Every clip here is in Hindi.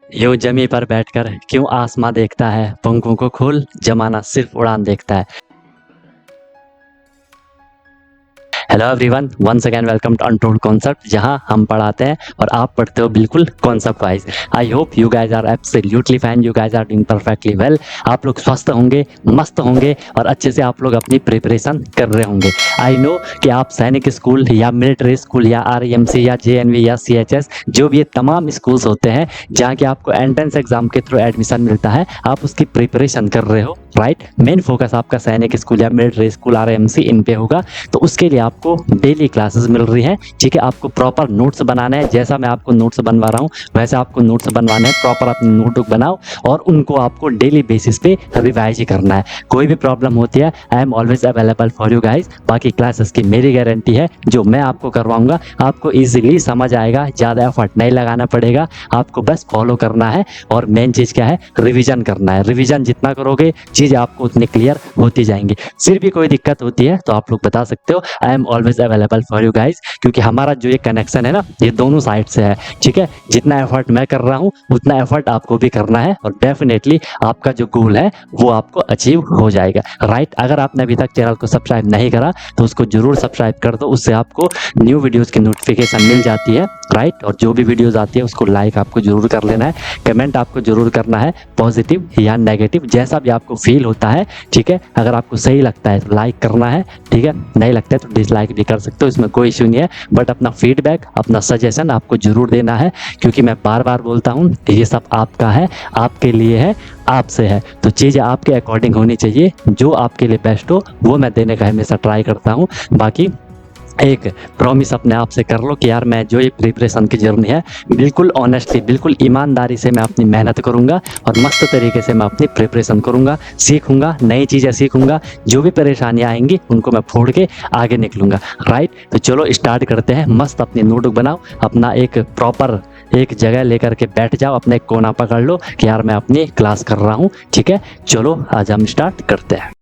यूं जमी पर बैठकर क्यों आसमां देखता है, पंखों को खोल जमाना सिर्फ उड़ान देखता है। Hello everyone, once again welcome to untold concept, जहां हम पढ़ाते हैं और आप पढ़ते हो बिल्कुल concept wise. I hope you guys are absolutely fine, you guys are doing perfectly well. आप लोग स्वस्थ होंगे, मस्त होंगे और अच्छे से आप लोग अपनी प्रिपरेशन कर रहे होंगे। आई नो कि आप सैनिक स्कूल या मिलिट्री स्कूल या आरईएमसी या जेएनवी या सीएचएस, जो भी ये तमाम स्कूल्स होते हैं जहाँ के आपको एंट्रेंस एग्जाम के थ्रू एडमिशन मिलता है, आप उसकी प्रिपरेशन कर रहे हो, राइट। मेन फोकस आपका सैनिक स्कूल या मिलिट्री स्कूल आरईएमसी इन पे होगा। तो उसके लिए आपको डेली क्लासेस मिल रही हैं, ठीक है। आपको प्रॉपर नोट्स बनाना है, जैसा मैं आपको नोट्स बनवा रहा हूँ वैसे आपको नोट्स बनवाने हैं। प्रॉपर अपनी नोटबुक बनाओ और उनको आपको डेली बेसिस पे रिवाइज ही करना है। कोई भी प्रॉब्लम होती है, I am always available for you guys. बाकी क्लासेस की मेरी गारंटी है, जो मैं आपको करवाऊंगा आपको ईजिली समझ आएगा, ज़्यादा एफर्ट नहीं लगाना पड़ेगा, आपको बस फॉलो करना है। और मेन चीज़ क्या है, रिविजन करना है। रिविजन जितना करोगे चीज़ें आपको उतनी क्लियर होती जाएंगी। फिर भी कोई दिक्कत होती है तो आप लोग बता सकते हो, I am always available for you guys. क्योंकि हमारा जो ये कनेक्शन है ना, ये दोनों साइड से है, ठीक है। जितना एफर्ट मैं कर रहा हूँ उतना एफर्ट आपको भी करना है और डेफिनेटली आपका जो गोल है वो आपको अचीव हो जाएगा, राइट। अगर आपने अभी तक चैनल को सब्सक्राइब नहीं करा तो उसको जरूर सब्सक्राइब कर दो, उससे आपको न्यू वीडियोस की नोटिफिकेशन मिल जाती है, राइट। और जो भी वीडियोस आती है उसको लाइक आपको जरूर कर लेना है, कमेंट आपको जरूर करना है, पॉजिटिव या नेगेटिव जैसा भी आपको फील होता है, ठीक है। अगर आपको सही लगता है तो लाइक करना है, ठीक है। नहीं लगता है तो डिसलाइक भी कर सकते हो, इसमें कोई इश्यू नहीं है। बट अपना फीडबैक, अपना सजेशन आपको जरूर देना है, क्योंकि मैं बार बार बोलता हूँ ये सब आपका है, आपके लिए है, आपसे है। तो चीज़ें आपके अकॉर्डिंग होनी चाहिए, जो आपके लिए बेस्ट हो वो मैं देने का हमेशा ट्राई करता हूँ। बाकी एक प्रॉमिस अपने आप से कर लो कि यार मैं जो ये प्रिपरेशन की जर्नी है बिल्कुल ऑनेस्टली, बिल्कुल ईमानदारी से मैं अपनी मेहनत करूंगा और मस्त तरीके से मैं अपनी प्रिपरेशन करूंगा, सीखूंगा, नई चीज़ें सीखूंगा। जो भी परेशानियां आएंगी उनको मैं फोड़ के आगे निकलूंगा, राइट। तो चलो स्टार्ट करते हैं। मस्त अपनी नोटबुक बनाओ, अपना एक प्रॉपर एक जगह लेकर के बैठ जाओ, अपने एक कोना पकड़ लो कि यार मैं अपनी क्लास कर रहा हूँ, ठीक है। चलो आज हम स्टार्ट करते हैं।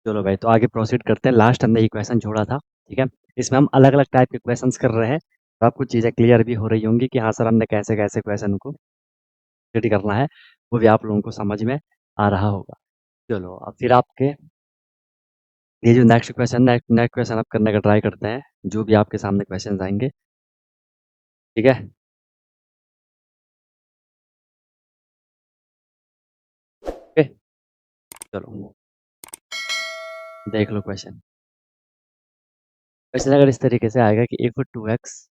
चलो भाई, तो आगे प्रोसीड करते हैं। लास्ट हमने ये क्वेश्चन छोड़ा था, ठीक है। इसमें हम अलग अलग टाइप के क्वेश्चंस कर रहे हैं, तो आपको चीज़ें क्लियर भी हो रही होंगी कि हाँ सर हमने कैसे कैसे क्वेश्चन को रेडी करना है, वो भी आप लोगों को समझ में आ रहा होगा। चलो अब फिर आपके ये जो नेक्स्ट क्वेश्चन, नेक्स्ट क्वेश्चन आप करने का ट्राई करते हैं, जो भी आपके सामने क्वेश्चन आएंगे, ठीक है। ओके, चलो देख लो क्वेश्चन। क्वेश्चन अगर इस तरीके से आएगा कि if 2x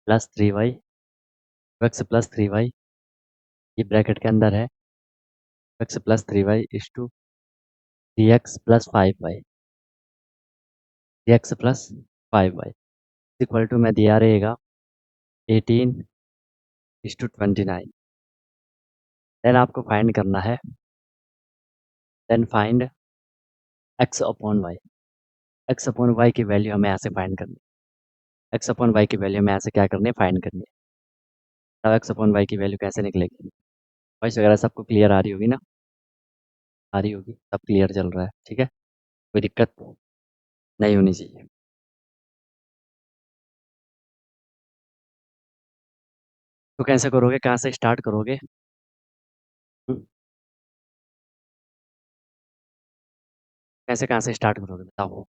plus 3y, 2x plus 3y, ये ब्रैकेट के अंदर है, x plus 3y is to 3x plus 5y, 3x plus 5y equal to में दिया रहेगा 18:29। देन आपको फाइंड करना है, then find x upon Y. x upon Y की वैल्यू हमें ऐसे फाइंड करनी है, x अपॉन वाई की वैल्यू हमें ऐसे क्या करनी है, फाइंड करनी है। तब x अपॉन वाई की वैल्यू कैसे निकलेगी, वॉइस वगैरह सबको क्लियर आ रही होगी ना, आ रही होगी, सब क्लियर चल रहा है, ठीक है। कोई दिक्कत नहीं होनी चाहिए। तो कैसे करोगे, कहाँ से स्टार्ट करोगे? हम्म, कैसे कहाँ से स्टार्ट करोगे बताओ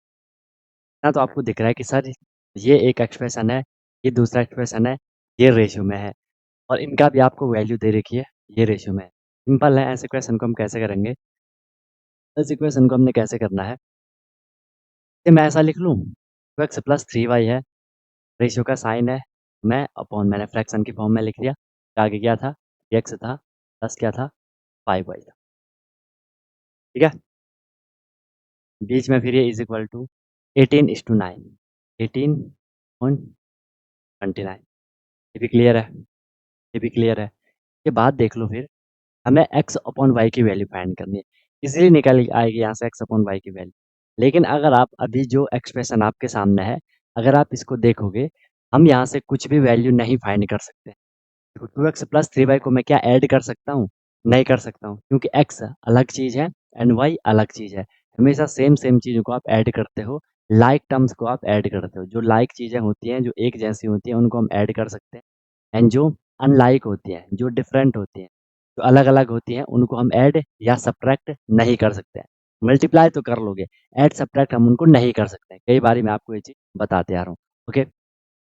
ना। तो आपको दिख रहा है कि सर ये एक एक्सप्रेशन है, ये दूसरा एक्सप्रेशन है, ये रेशियो में है और इनका भी आपको वैल्यू दे रखी है, ये रेशियो में है। सिंपल है, ऐसे क्वेश्चन को हम कैसे करेंगे, इस इक्वेशन को हमने कैसे करना है, ये मैं ऐसा लिख लूँ, 2x प्लस 3y है, रेशियो का साइन है, मैं अपॉन मैंने फ्रैक्शन की फॉर्म में लिख दिया। आगे क्या था, x था, प्लस क्या था, 5y था, ठीक है। बीच में फिर ये इज इक्वल टू 18:9, 18:29। ये भी क्लियर है, ये भी क्लियर है। ये बात देख लो, फिर हमें x अपॉन वाई की वैल्यू फाइंड करनी है, इजीली निकल आएगी यहाँ से x अपॉन वाई की वैल्यू। लेकिन अगर आप अभी जो एक्सप्रेशन आपके सामने है, अगर आप इसको देखोगे, हम यहाँ से कुछ भी वैल्यू नहीं फाइंड कर सकते। देखो 2x प्लस 3y को मैं क्या ऐड कर सकता हूँ, नहीं कर सकता हूँ, क्योंकि x अलग चीज़ है एंड y अलग चीज़ है। हमेशा सेम सेम चीज़ों को आप ऐड करते हो लाइक टर्म्स को आप ऐड करते हो। जो लाइक चीज़ें होती हैं, जो एक जैसी होती हैं, उनको हम ऐड कर सकते हैं। एंड जो अनलाइक होती हैं, जो डिफरेंट होती हैं, जो अलग-अलग होती हैं, उनको हम ऐड या सब्ट्रैक्ट नहीं कर सकते हैं। मल्टीप्लाई तो कर लोगे, ऐड सब्ट्रैक्ट हम उनको नहीं कर सकते हैं। कई बारी मैं आपको ये चीज़ बताते आ रहा हूँ। ओके?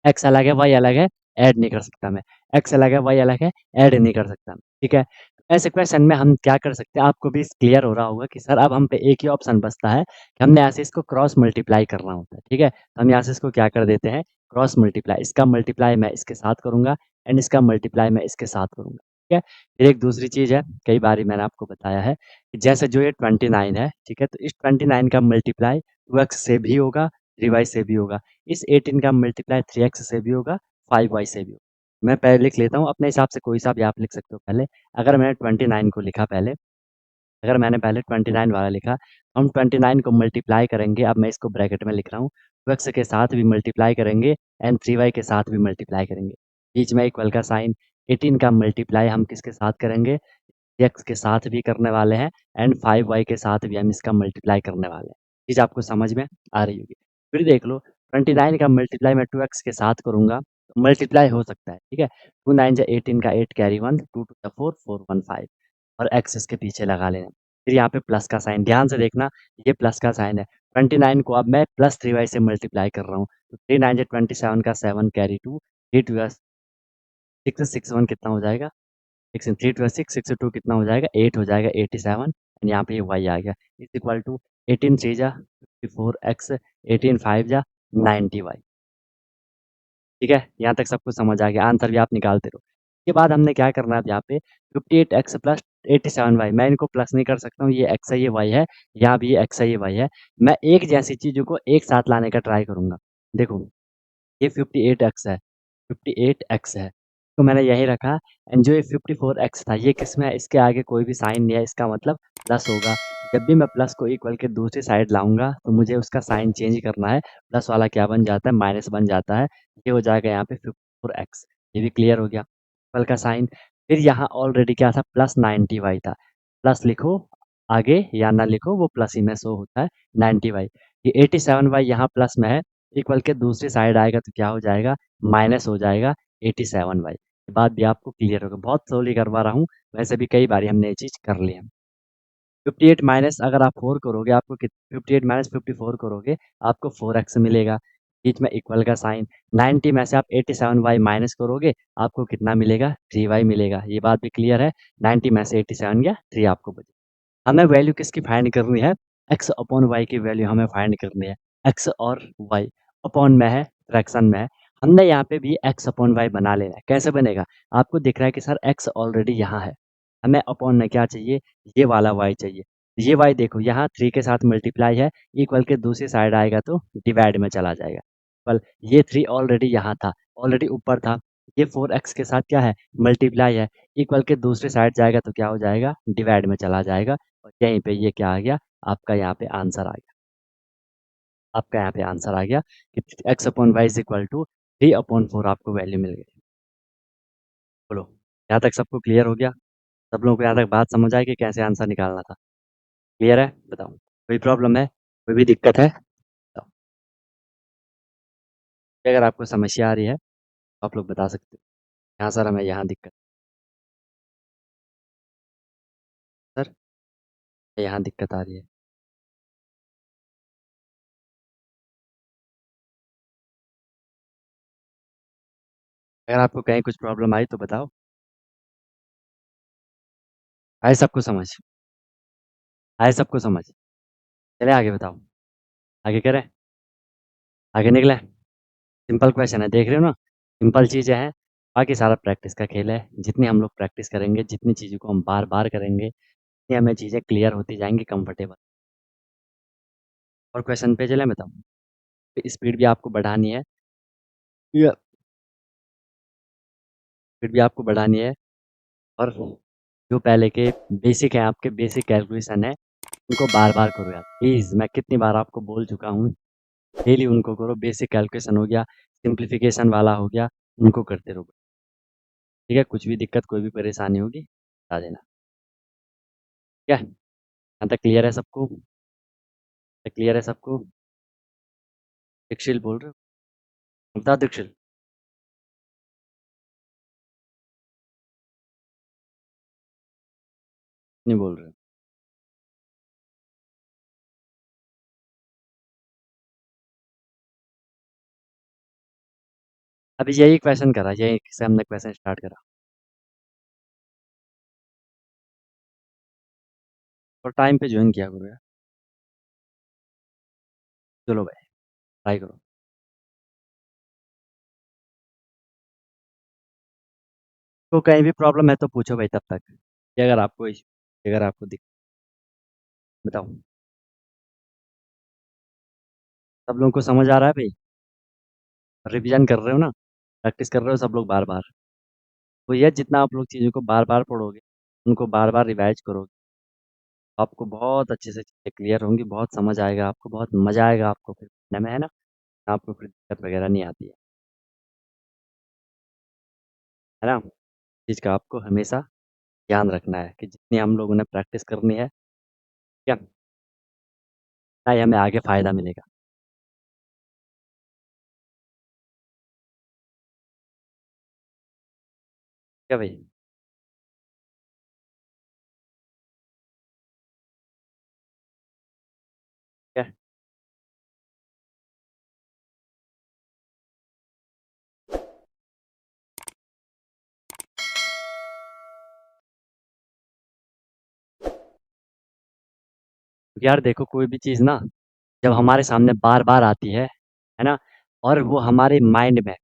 एक्स अलग है, वाई अलग है, ऐड नहीं कर सकता मैं। एक्स अलग है, वाई अलग है, ऐड नहीं कर सकता मैं। ठीक है? ऐसे क्वेश्चन में हम क्या कर सकते हैं, आपको भी क्लियर हो रहा होगा कि सर अब हम पे एक ही ऑप्शन बचता है कि हमने ऐसे इसको क्रॉस मल्टीप्लाई करना होता है। ठीक है? तो हम यहाँ से इसको क्या कर देते हैं, क्रॉस मल्टीप्लाई। इसका मल्टीप्लाई मैं इसके साथ करूँगा एंड इसका मल्टीप्लाई मैं इसके साथ करूँगा। ठीक है? फिर एक दूसरी चीज़ है, कई बारी मैंने आपको बताया है कि जैसे जो ये 29 है, ठीक है? तो इस 29 का मल्टीप्लाई 2x से भी होगा, 3y से भी होगा। इस 18 का मल्टीप्लाई 3x से भी होगा, 5y से भी होगा। मैं पहले लिख लेता हूँ, अपने हिसाब से कोई सा भी आप लिख सकते हो पहले। अगर मैंने 29 को लिखा पहले, अगर मैंने पहले 29 वाला लिखा, हम 29 को मल्टीप्लाई करेंगे, अब मैं इसको ब्रैकेट में लिख रहा हूँ, 2x के साथ भी मल्टीप्लाई करेंगे एंड 3y के साथ भी मल्टीप्लाई करेंगे। बीच में इक्वल का साइन, 18 का मल्टीप्लाई हम किसके साथ करेंगे, एक्स के साथ भी करने वाले हैं एंड 5y के साथ भी हम इसका मल्टीप्लाई करने वाले हैं। चीज़ आपको समझ में आ रही होगी। फिर देख लो, 29 का मल्टीप्लाई मैं 2x के साथ करूँगा, मल्टीप्लाई हो सकता है, ठीक है? 2 9 जा 18 का 8 कैरी 1, 2 2 जा 4, 4 1 5 और एक्स इसके पीछे लगा लेना। फिर यहाँ पे प्लस का साइन, ध्यान से देखना, ये प्लस का साइन है। 29 को अब मैं प्लस 3y से मल्टीप्लाई कर रहा हूँ, तो 3 9 जा 27 का 7 कैरी 2, 3 2 जा 6 6 1 कितना हो जाएगा? 6 3 2 6 6 2 कितना हो जाएगा? 8 हो जाएगा, 87 एंड यहाँ पे ये y आ गया, इज़ इक्वल टू 18 3 जा 54x, 18 5 जा 90y। ठीक है? यहाँ तक सब कुछ समझ आ गया, आंसर भी आप निकालते रहो। उसके बाद हमने क्या करना है अब यहाँ पे, 58x प्लस 87y, मैं इनको प्लस नहीं कर सकता हूँ, ये x है, ये y है, यहाँ भी ये x है, ये y है। मैं एक जैसी चीज़ों को एक साथ लाने का ट्राई करूँगा। देखो, ये 58x है, 58x है, तो मैंने यहीं रखा एंड जो ये 54x था, ये किसमें है? इसके आगे कोई भी साइन नहीं है, इसका मतलब प्लस होगा। जब भी मैं प्लस को इक्वल के दूसरी साइड लाऊँगा, तो मुझे उसका साइन चेंज करना है, प्लस वाला क्या बन जाता है? माइनस बन जाता है। ये हो जाएगा यहाँ पे 54x, ये भी क्लियर हो गया। इक्वल का साइन, फिर यहाँ ऑलरेडी क्या था? प्लस 90y था। प्लस लिखो आगे या ना लिखो, वो प्लस ही में शो होता है, 90y। ये 87y यहाँ प्लस में है, इक्वल के दूसरी साइड आएगा तो क्या हो जाएगा? माइनस हो जाएगा 87y। ये बात भी आपको क्लियर होगा, बहुत स्लोली करवा रहा हूँ, वैसे भी कई बारी हमने ये चीज़ कर ली है। 58 माइनस अगर आप 4 करोगे, आपको कित 58 माइनस 54 करोगे, आपको 4x मिलेगा। बीच में इक्वल का साइन, 90 में से आप 87y माइनस करोगे, आपको कितना मिलेगा? 3y मिलेगा। ये बात भी क्लियर है, 90 में से 87 गया, 3 आपको बचा। हमें वैल्यू किसकी फाइंड करनी है? x अपॉन y की वैल्यू हमें फाइंड करनी है। x और y अपॉन में है, फ्रैक्शन में है। हमने यहाँ पे भी x अपॉन y बना लेना है। कैसे बनेगा? आपको दिख रहा है कि सर x ऑलरेडी यहाँ है। हमें अपॉन में क्या चाहिए? ये वाला y चाहिए। ये y देखो यहाँ 3 के साथ मल्टीप्लाई है, इक्वल के दूसरी साइड आएगा तो डिवाइड में चला जाएगा। पर ये 3 ऑलरेडी यहाँ था, ऑलरेडी ऊपर था। ये 4x के साथ क्या है? मल्टीप्लाई है, इक्वल के दूसरी साइड जाएगा तो क्या हो जाएगा? डिवाइड में चला जाएगा और यहीं पे ये क्या आ गया? आपका यहाँ पे आंसर आ गया। आपका यहाँ पे आंसर आ गया कि x upon y is equal to 3/4 आपको वैल्यू मिल गई। बोलो, यहाँ तक सबको क्लियर हो गया? सब लोगों को यहाँ तक बात समझ आई कि कैसे आंसर निकालना था? क्लियर है? बताओ, कोई प्रॉब्लम है? कोई भी दिक्कत है? बताओ। अगर आपको समस्या आ रही है तो आप लोग बता सकते हो। यहाँ सर हमें यहाँ दिक्कत, सर यहाँ दिक्कत आ रही है। अगर आपको कहीं कुछ प्रॉब्लम आई तो बताओ। आए सबको समझ? आए सबको समझ? चले आगे बताओ। आगे करें? आगे निकले? सिंपल क्वेश्चन है, देख रहे हो ना? सिंपल चीज़ें हैं, बाकी सारा प्रैक्टिस का खेल है। जितनी हम लोग प्रैक्टिस करेंगे, जितनी चीज़ों को हम बार-बार करेंगे, उतनी हमें चीज़ें क्लियर होती जाएँगी, कंफर्टेबल। और क्वेश्चन पे चलें बताऊँ? स्पीड भी आपको बढ़ानी है, या स्पीड भी आपको बढ़ानी है और जो पहले के बेसिक हैं, आपके बेसिक कैलकुलेशन है, उनको बार-बार करो यार। प्लीज़, मैं कितनी बार आपको बोल चुका हूँ, डेली उनको करो। बेसिक कैलकुलेशन हो गया, सिम्प्लिफिकेशन वाला हो गया, उनको करते रहो। ठीक है? कुछ भी दिक्कत, कोई भी परेशानी होगी, बता देना। ठीक है? यहाँ तक क्लियर है सबको? क्लियर है सबको? दीक्षिल बोल रहे हो? बता दीक्षिल। नहीं बोल रहे। अभी यही क्वेश्चन करा, यही से हमने क्वेश्चन स्टार्ट करा। और टाइम पे ज्वाइन किया करो यार। चलो भाई, ट्राई करो। तो कहीं भी प्रॉब्लम है तो पूछो भाई तब तक, कि अगर आपको अगर आपको दिख, बताओ। सब लोगों को समझ आ रहा है भाई? रिवीजन कर रहे हो ना? प्रैक्टिस कर रहे हो सब लोग बार बार? तो ये जितना आप लोग चीज़ों को बार बार पढ़ोगे, उनको बार बार रिवाइज करोगे, आपको बहुत अच्छे से चीज़ें क्लियर होंगी, बहुत समझ आएगा आपको, बहुत मज़ा आएगा आपको फिर पढ़ने में, है ना? आपको फिर दिक्कत वगैरह नहीं आती है ना? चीज़ का आपको हमेशा ध्यान रखना है कि जितनी हम लोगों ने प्रैक्टिस करनी है, क्या ना, ही हमें आगे फ़ायदा मिलेगा। क्या भाई? क्या? यार देखो, कोई भी चीज़ ना जब हमारे सामने बार-बार आती है ना? और वो हमारे माइंड में,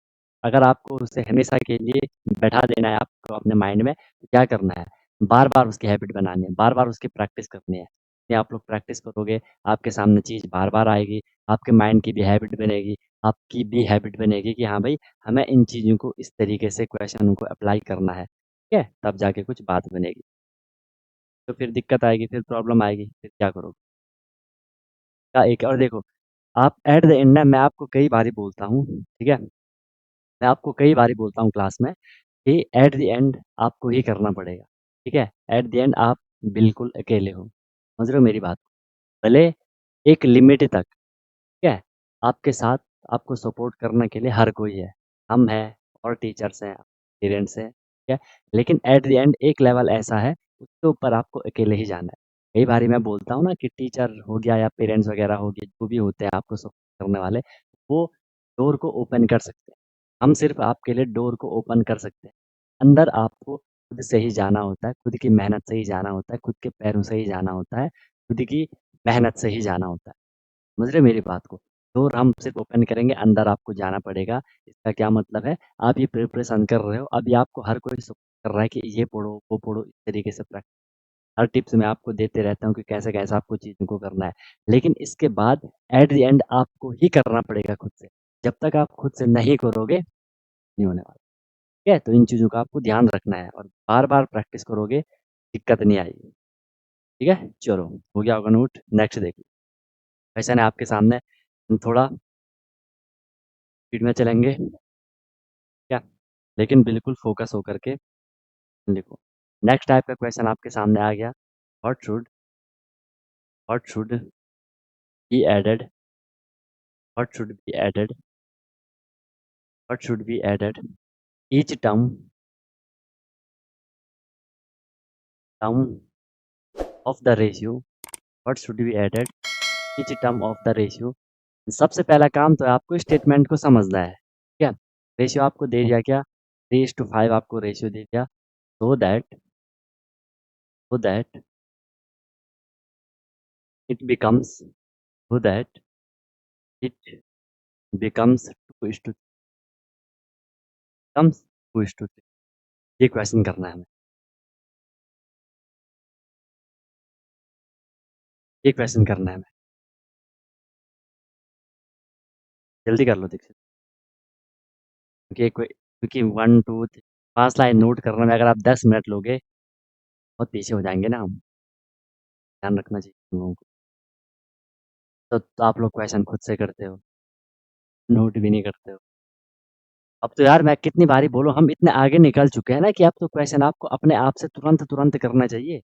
अगर आपको उसे हमेशा के लिए बैठा देना है आपको अपने माइंड में, तो क्या करना है? बार-बार उसकी हैबिट बनानी है, बार-बार उसकी प्रैक्टिस करनी है। ये आप लोग प्रैक्टिस करोगे, आपके सामने चीज़ बार-बार आएगी, आपके माइंड की भी हैबिट बनेगी, आपकी भी हैबिट बनेगी कि हाँ भाई, हमें इन चीज़ों को इस तरीके से क्वेश्चन को अप्लाई करना है, ठीक है? तब जाके कुछ बात बनेगी। तो फिर दिक्कत आएगी, फिर प्रॉब्लम आएगी, फिर क्या करोगे? का एक और देखो, आप एट द एंड ना, मैं आपको कई बारी बोलता हूँ, ठीक है? मैं आपको कई बारी बोलता हूँ क्लास में कि एट द एंड आपको ही करना पड़ेगा, ठीक है? एट द एंड आप बिल्कुल अकेले हो, समझ रहे हो मेरी बात? भले एक लिमिट तक, ठीक है? आपके साथ आपको सपोर्ट करने के लिए हर कोई है, हम हैं और टीचर्स हैं, पेरेंट्स हैं, ठीक है? लेकिन एट द एंड एक लेवल ऐसा है, उसके ऊपर आपको अकेले ही जाना है। कई बारी मैं बोलता हूँ ना कि टीचर हो गया या पेरेंट्स वगैरह हो गए, जो भी होते हैं आपको सपोर्ट करने वाले, वो डोर को ओपन कर सकते हैं। हम सिर्फ आपके लिए डोर को ओपन कर सकते हैं। अंदर आपको खुद से ही जाना होता है, खुद की मेहनत से ही जाना होता है, खुद के पैरों से ही जाना होता है, खुद की मेहनत से ही जाना होता है। समझ रहे हो मेरी बात को? डोर हम सिर्फ ओपन करेंगे, अंदर आपको जाना पड़ेगा। इसका क्या मतलब है? आप ये प्रिपरेशन कर रहे हो, अभी आपको हर कोई सपोर्ट कर रहा है कि ये पढ़ो, वो पढ़ो, इस तरीके से हर टिप्स मैं आपको देते रहता हूँ कि कैसे-कैसे आपको चीज़ों को करना है। लेकिन इसके बाद एट द एंड आपको ही करना पड़ेगा खुद से। जब तक आप खुद से नहीं करोगे, नहीं होने वाला। ठीक है? तो इन चीज़ों का आपको ध्यान रखना है और बार-बार प्रैक्टिस करोगे, दिक्कत नहीं आएगी। ठीक है? चलो, हो गया होगा नोट, नेक्स्ट देखिए। क्वेश्चन है आपके सामने, हम थोड़ा स्पीड में चलेंगे, क्या? लेकिन बिल्कुल फ़ोकस होकर के लिखो। नेक्स्ट टाइप का क्वेश्चन आपके सामने आ गया, what should what should be added what should be added what should be added each term of the ratio what should be added each term of the ratio. सबसे पहला काम तो आपको स्टेटमेंट को समझना है, क्या? रेशियो आपको दे दिया क्या? 3:5 आपको रेशियो दे दिया, सो that it becomes so that it becomes 2:3 ये क्वेश्चन करना है हमें, ये क्वेश्चन करना है हमें। जल्दी कर लो दीक्षित, क्योंकि 1 2 3 5 लाइन नोट करने में अगर आप 10 मिनट लोगे, बहुत पीछे हो जाएँगे ना हम, ध्यान रखना चाहिए हम लोगों को। तो आप लोग क्वेश्चन खुद से करते हो, नोट भी नहीं करते हो। अब तो यार मैं कितनी बारी बोलूँ, हम इतने आगे निकल चुके हैं ना कि अब तो क्वेश्चन आपको अपने आप से तुरंत-तुरंत करना चाहिए।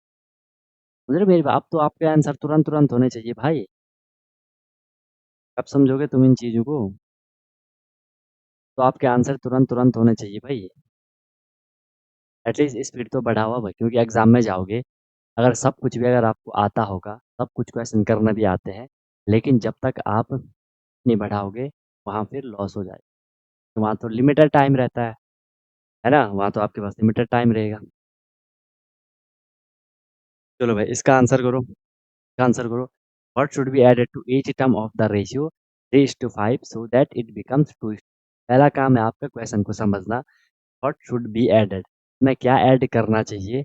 समझ रहे हो मेरी बात? अब तो आपके आंसर तुरंत-तुरंत होने चाहिए भाई। अब समझोगे तुम इन चीज़ों को, तो आपके आंसर तुरंत-तुरंत होने चाहिए भाई। एटलीस्ट स्पीड तो बढ़ाओ भाई, क्योंकि एग्ज़ाम में जाओगे, अगर सब कुछ भी अगर आपको आता होगा, सब कुछ क्वेश्चन करना भी आते हैं, लेकिन जब तक आप नहीं बढ़ाओगे, वहाँ फिर लॉस हो जाएगा। तो वहाँ तो लिमिटेड टाइम रहता है ना? वहाँ तो आपके पास लिमिटेड टाइम रहेगा। चलो भाई इसका आंसर करो, इसका आंसर करो। What should be added to each term of the ratio 3:5 so that it becomes 2। पहला काम है आपका क्वेश्चन को समझना। व्हाट शुड बी एडेड, में क्या ऐड करना चाहिए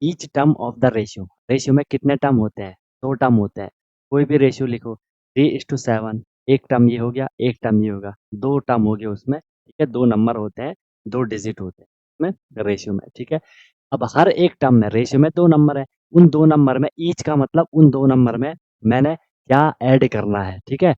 each term of the ratio. Ratio में कितने टर्म होते हैं? 2 टर्म होते हैं। कोई भी रेशियो लिखो, 3:7, एक टर्म ये हो गया, एक टर्म ये होगा, 2 टर्म हो गए उसमें, ठीक है? 2 नंबर होते हैं, 2 डिजिट होते हैं उसमें रेशियो में, ठीक है? अब हर एक टर्म में रेशियो में 2 नंबर है, उन 2 नंबर में ईच का मतलब उन 2 नंबर में मैंने क्या ऐड करना है, ठीक है?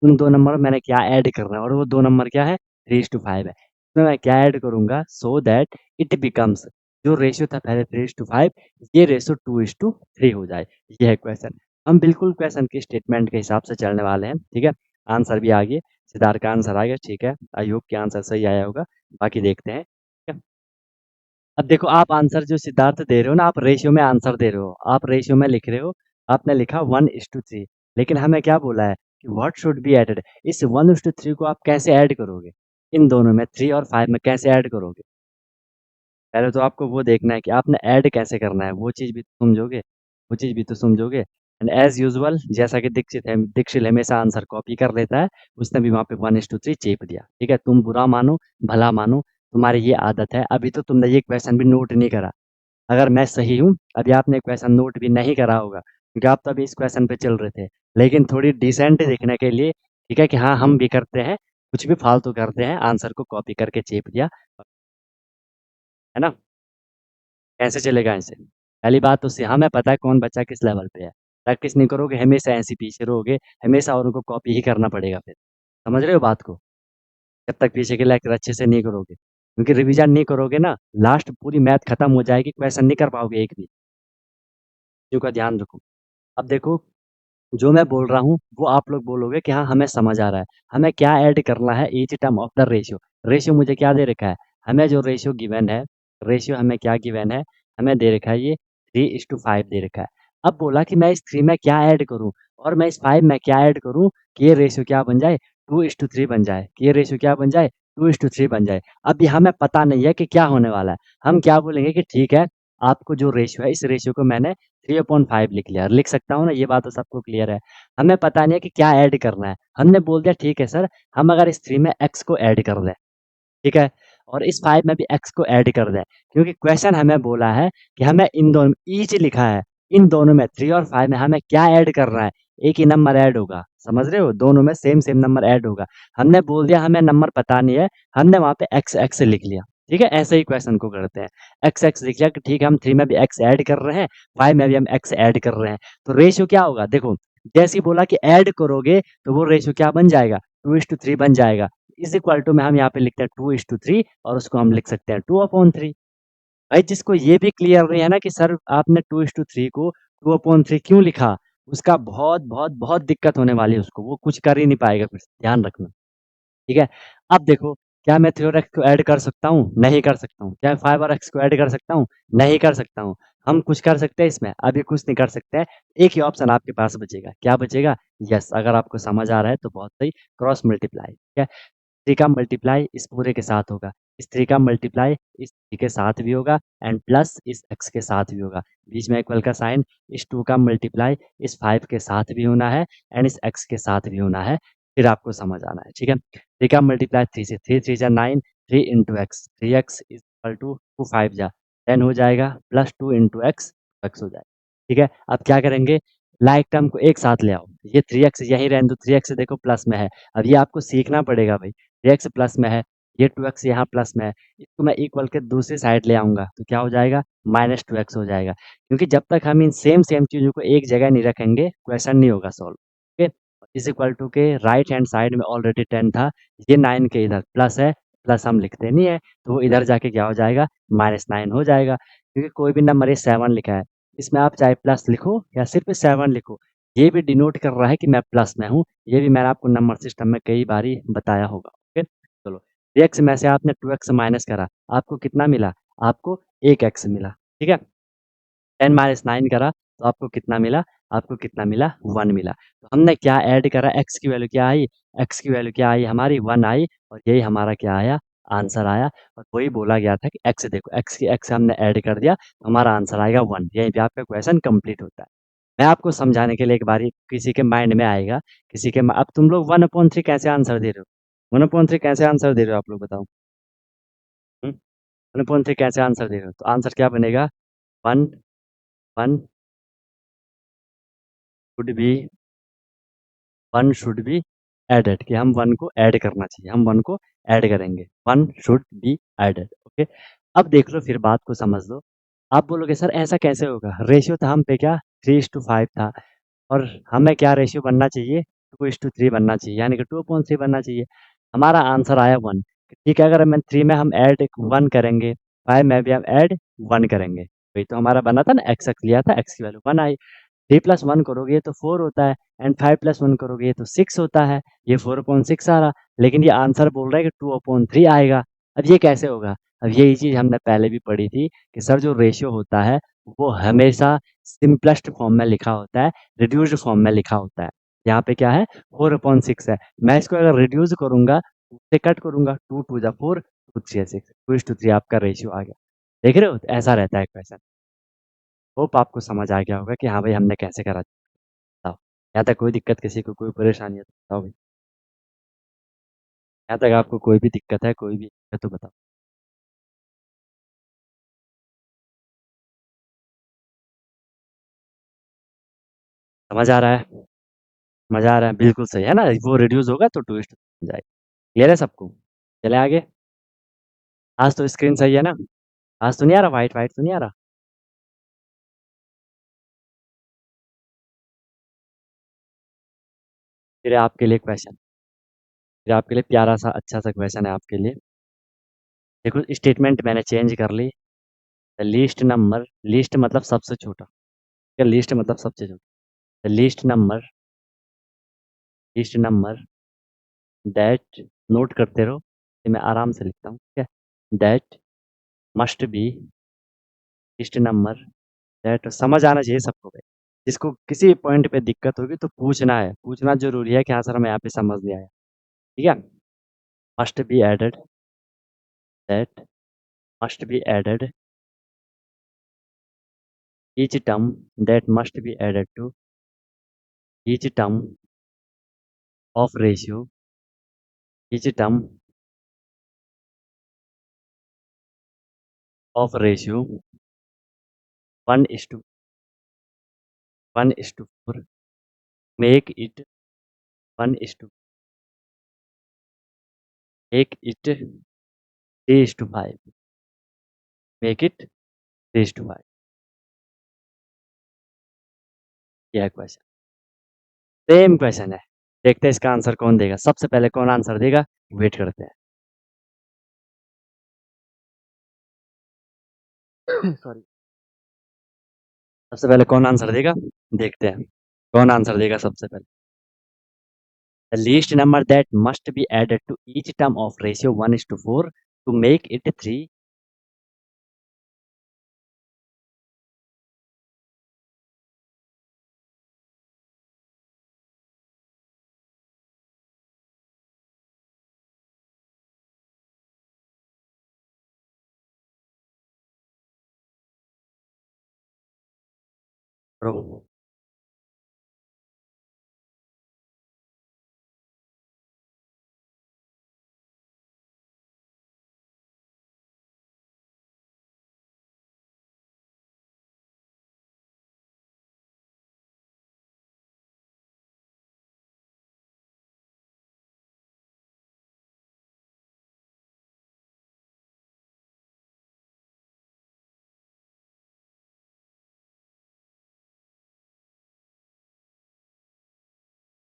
उन 2 नंबर में मैंने क्या ऐड करना है, और वो 2 नंबर क्या है? 3:5 है। इसमें मैं क्या ऐड करूँगा सो दैट इट बिकम्स, जो रेशियो था पहले 3:5, ये रेशियो 2:3 हो जाए। ये है क्वेश्चन। हम बिल्कुल क्वेश्चन के स्टेटमेंट के हिसाब से चलने वाले हैं, ठीक है? आंसर भी आ गया, सिद्धार्थ का आंसर आ गया, ठीक है? आई होप कि आंसर सही आया होगा। बाकी देखते हैं, ठीक है? अब देखो आप आंसर जो सिद्धार्थ दे रहे हो ना, आप रेशियो में आंसर दे रहे हो, आप रेशियो में लिख रहे हो, आपने लिखा 1:3, लेकिन हमें क्या बोला है कि व्हाट शुड बी एडेड। इस 1:3 को आप कैसे ऐड करोगे? इन दोनों में 3 और 5 में कैसे ऐड करोगे? पहले तो आपको वो देखना है कि आपने ऐड कैसे करना है, वो चीज़ भी तो समझोगे, वो चीज़ भी तो समझोगे। एंड एज़ यूजुअल जैसा कि दीक्षित हमेशा आंसर कॉपी कर लेता है, उसने भी वहाँ पे 1:3 चेप दिया, ठीक है? तुम बुरा मानो, भला मानो, तुम्हारी ये आदत है। अभी तो तुमने ये क्वेश्चन भी नोट नहीं करा। अगर मैं सही हूँ, अभी आपने क्वेश्चन नोट भी नहीं करा होगा, क्योंकि आप तो अभी इस क्वेश्चन पे चल रहे थे। लेकिन थोड़ी डिसेंट दिखने के लिए, ठीक है, कि हाँ, हम भी करते हैं, कुछ भी फालतू करते हैं, आंसर को कॉपी करके चेप दिया, है ना? कैसे चलेगा ऐसे? पहली बात तो हमें पता है कौन बच्चा किस लेवल पे है। प्रैक्टिस नहीं करोगे, हमेशा ऐसे ही पीछे रहोगे, हमेशा औरों को कॉपी ही करना पड़ेगा फिर। समझ रहे हो बात को? जब तक पीछे के लेक्चर अच्छे से नहीं करोगे। क्योंकि रिवीजन नहीं करोगे ना, लास्ट पूरी मैथ खत्म हो जाएगी, क्वेश्चन नहीं कर पाओगे एक भी। चीज़ों का ध्यान रखो। अब देखो, जो मैं बोल रहा हूँ, वो आप लोग बोलोगे कि हाँ, हमें समझ आ रहा है। हमें क्या ऐड करना है each term of the ratio. Ratio मुझे क्या दे रखा है? हमें जो रेशियो गिवन है, रेशियो हमें क्या गिवन है? हमें दे रखा है ये 3:5 दे रखा है। अब बोला कि मैं इस 3 में क्या ऐड करूँ और मैं इस 5 में क्या ऐड करूँ कि ये रेशियो क्या बन जाए? 2:3 बन जाए, कि ये रेशियो क्या बन जाए? 2:3 बन जाए। अभी हमें पता नहीं है कि क्या होने वाला है। हम क्या बोलेंगे कि ठीक है, आपको जो रेशियो है, इस रेशियो को मैंने 3/5 लिख लिया। लिख सकता हूँ ना? ये बात तो सबको क्लियर है। हमें पता नहीं है कि क्या ऐड करना है। हमने बोल दिया ठीक है सर, हम अगर इस 3 में x को ऐड कर दें, ठीक है? और इस 5 में भी x को ऐड कर दें, क्योंकि क्वेश्चन हमें बोला है कि हमें इन दोनों ईच लिखा है, इन दोनों में 3 और 5 में हमें क्या ऐड करना है? एक ही नंबर ऐड होगा, समझ रहे हो? दोनों में सेम नंबर ऐड होगा। हमने बोल दिया हमें नंबर पता नहीं है, हमने वहाँ पे x लिख लिया, ठीक है? ऐसे ही क्वेश्चन को करते हैं। x लिख लिया कि ठीक है, हम 3 में भी x ऐड कर रहे हैं, 5 में भी हम x ऐड कर रहे हैं। तो रेशियो क्या होगा? देखो, जैसे ही बोला कि ऐड करोगे, तो वो रेशियो क्या बन जाएगा? 2:3 बन जाएगा। इज इक्वल टू में हम यहाँ पे लिखते हैं 2:3 और उसको हम लिख सकते हैं 2/3। भाई जिसको ये भी क्लियर नहीं है ना कि सर आपने 2:3 को 2/3 क्यों लिखा, उसका बहुत बहुत बहुत दिक्कत होने वाली है उसको, वो कुछ कर ही नहीं पाएगा फिर से, ध्यान रखना, ठीक है? अब देखो, क्या मैं 3 और x को ऐड कर सकता हूँ? नहीं कर सकता हूँ। क्या 5 और x को ऐड कर सकता हूँ? नहीं कर सकता हूँ। हम कुछ कर सकते हैं इसमें? अभी कुछ नहीं कर सकते हैं। एक ही ऑप्शन आपके पास बचेगा। क्या बचेगा? यस, अगर आपको समझ आ रहा है तो बहुत सही, क्रॉस मल्टीप्लाई, ठीक है? 3 का मल्टीप्लाई इस पूरे के साथ होगा, इस 3 का मल्टीप्लाई इस 3 के साथ भी होगा एंड प्लस इस x के साथ भी होगा। बीच में इक्वल का साइन, इस 2 का मल्टीप्लाई इस 5 के साथ भी होना है एंड इस x के साथ भी होना है, फिर आपको समझ आना है, ठीक है? 3 का मल्टीप्लाई 3 से, 3 3 जा 9, 3 into x, 3x is equal to 2 5 जा 10 हो जाएगा प्लस 2 इंटू एक्स हो जाएगा, ठीक है? अब क्या करेंगे? लाइक टर्म को एक साथ ले आओ, ये 3x यहीं रहने दो, 3x देखो प्लस में है, अब ये आपको सीखना पड़ेगा भाई। 3x प्लस में है, ये 2x यहाँ प्लस में है, इसको मैं इक्वल के दूसरी साइड ले आऊँगा, तो क्या हो जाएगा? -2x हो जाएगा, क्योंकि जब तक हम इन सेम चीज़ों को एक जगह नहीं रखेंगे, क्वेश्चन नहीं होगा solve, okay? Is equal to के राइट हैंड साइड में ऑलरेडी 10 था, ये 9 के इधर प्लस है, प्लस हम लिखते नहीं है, तो वो इधर जाके क्या हो जाएगा? -9 हो जाएगा, क्योंकि कोई भी नंबर ये 7 लिखा है, इसमें आप चाहे प्लस लिखो या सिर्फ़ 7 लिखो, ये भी डिनोट कर रहा है कि मैं प्लस में हूँ। ये भी मैंने आपको नंबर सिस्टम में कई बारी बताया होगा। ओके, चलो 3x में से आपने 2x माइनस करा, आपको कितना मिला? आपको 1x मिला। ठीक है, 10 माइनस 9 करा तो आपको कितना मिला? आपको कितना मिला? 1 मिला। तो हमने क्या ऐड करा? x की वैल्यू क्या आई? x की वैल्यू क्या आई हमारी? 1 आई, और यही हमारा क्या आया? आंसर आया। और वही बोला गया था कि x देखो, x की x हमने ऐड कर दिया तो हमारा आंसर आएगा 1। यहीं पे आपका क्वेश्चन कंप्लीट होता है। मैं आपको समझाने के लिए एक बारी किसी के माइंड में आएगा, किसी के अब तुम लोग 1/3 कैसे आंसर दे रहे हो? 1/3 कैसे आंसर दे रहे हो आप लोग बताओ? 1/3 कैसे आंसर दे रहे हो? तो आंसर क्या बनेगा? 1 1 should be 1 should be added, कि हम 1 को ऐड करना चाहिए, हम 1 को ऐड करेंगे। 1 शुड बी एडेड। ओके, अब देख लो, फिर बात को समझ लो। आप बोलोगे सर ऐसा कैसे होगा? रेशियो था हम पे क्या 3:5 था, और हमें क्या रेशियो बनना चाहिए? 2:3 बनना चाहिए, यानी कि 2/3 बनना चाहिए। हमारा आंसर आया 1। ठीक है, अगर हम 3 में हम ऐड 1 करेंगे, 5 में भी हम ऐड 1 करेंगे, वही तो हमारा बना था ना, x लिया था, x की वैल्यू 1 आई। 3 प्लस 1 करोगे तो 4 होता है, एंड 5 प्लस 1 करोगे तो 6 होता है। ये 4/6 आ रहा, लेकिन ये आंसर बोल रहा है कि 2/3 आएगा। अब ये कैसे होगा? अब यही चीज़ हमने पहले भी पढ़ी थी कि सर जो रेशियो होता है वो हमेशा सिंपलेस्ट फॉर्म में लिखा होता है, रिड्यूस्ड फॉर्म में लिखा होता है। यहाँ पे क्या है? 4/6 है। मैं इसको अगर रिड्यूस करूंगा, से कट करूंगा, 2 2 जा 4, 2 3 6, 2:3 आपका रेशियो आ गया। देख रहे हो? तो ऐसा रहता है क्वेश्चन। होप आपको समझ आ गया होगा कि हाँ भाई हमने कैसे करा। बताओ, यहाँ तक कोई दिक्कत, किसी को कोई परेशानी है तो बताओ भाई। यहाँ तक आपको कोई भी दिक्कत है, कोई भी है तो बताओ। समझ आ रहा है? मजा आ रहा है, बिल्कुल सही है ना, वो रिड्यूस होगा तो ट्विस्ट हो जाएगा। क्लियर है सबको? चले आगे। आज तो स्क्रीन सही है ना? आज तो नहीं आ रहा, वाइट वाइट तो नहीं आ रहा? फिर आपके लिए क्वेश्चन, फिर आपके लिए प्यारा सा अच्छा सा क्वेश्चन है आपके लिए। देखो, स्टेटमेंट मैंने चेंज कर ली। लीस्ट नंबर, लीस्ट मतलब सबसे छोटा, लीस्ट मतलब सबसे छोटा। लीस्ट नंबर दैट, नोट करते रहो, ये मैं आराम से लिखता हूँ, ठीक है? That must B, least number that, समझ आना चाहिए सबको भाई। जिसको किसी पॉइंट पे दिक्कत होगी तो पूछना है, पूछना जरूरी है कि हाँ सर हमें यहाँ पे समझ नहीं आया। ठीक है? Must be added, that must be added, each term that must be added to each term of ratio, each term of ratio 1:4, make it 1:, make it 3:5, make it 3:5। यह है क्वेश्चन, सेम क्वेश्चन है। देखते हैं इसका आंसर कौन देगा, सबसे पहले कौन आंसर देगा, वेट करते हैं। सॉरी, सबसे पहले कौन आंसर देगा, देखते हैं कौन आंसर देगा सबसे पहले। The least number that must be added to each term of ratio 1:4 to make it 3।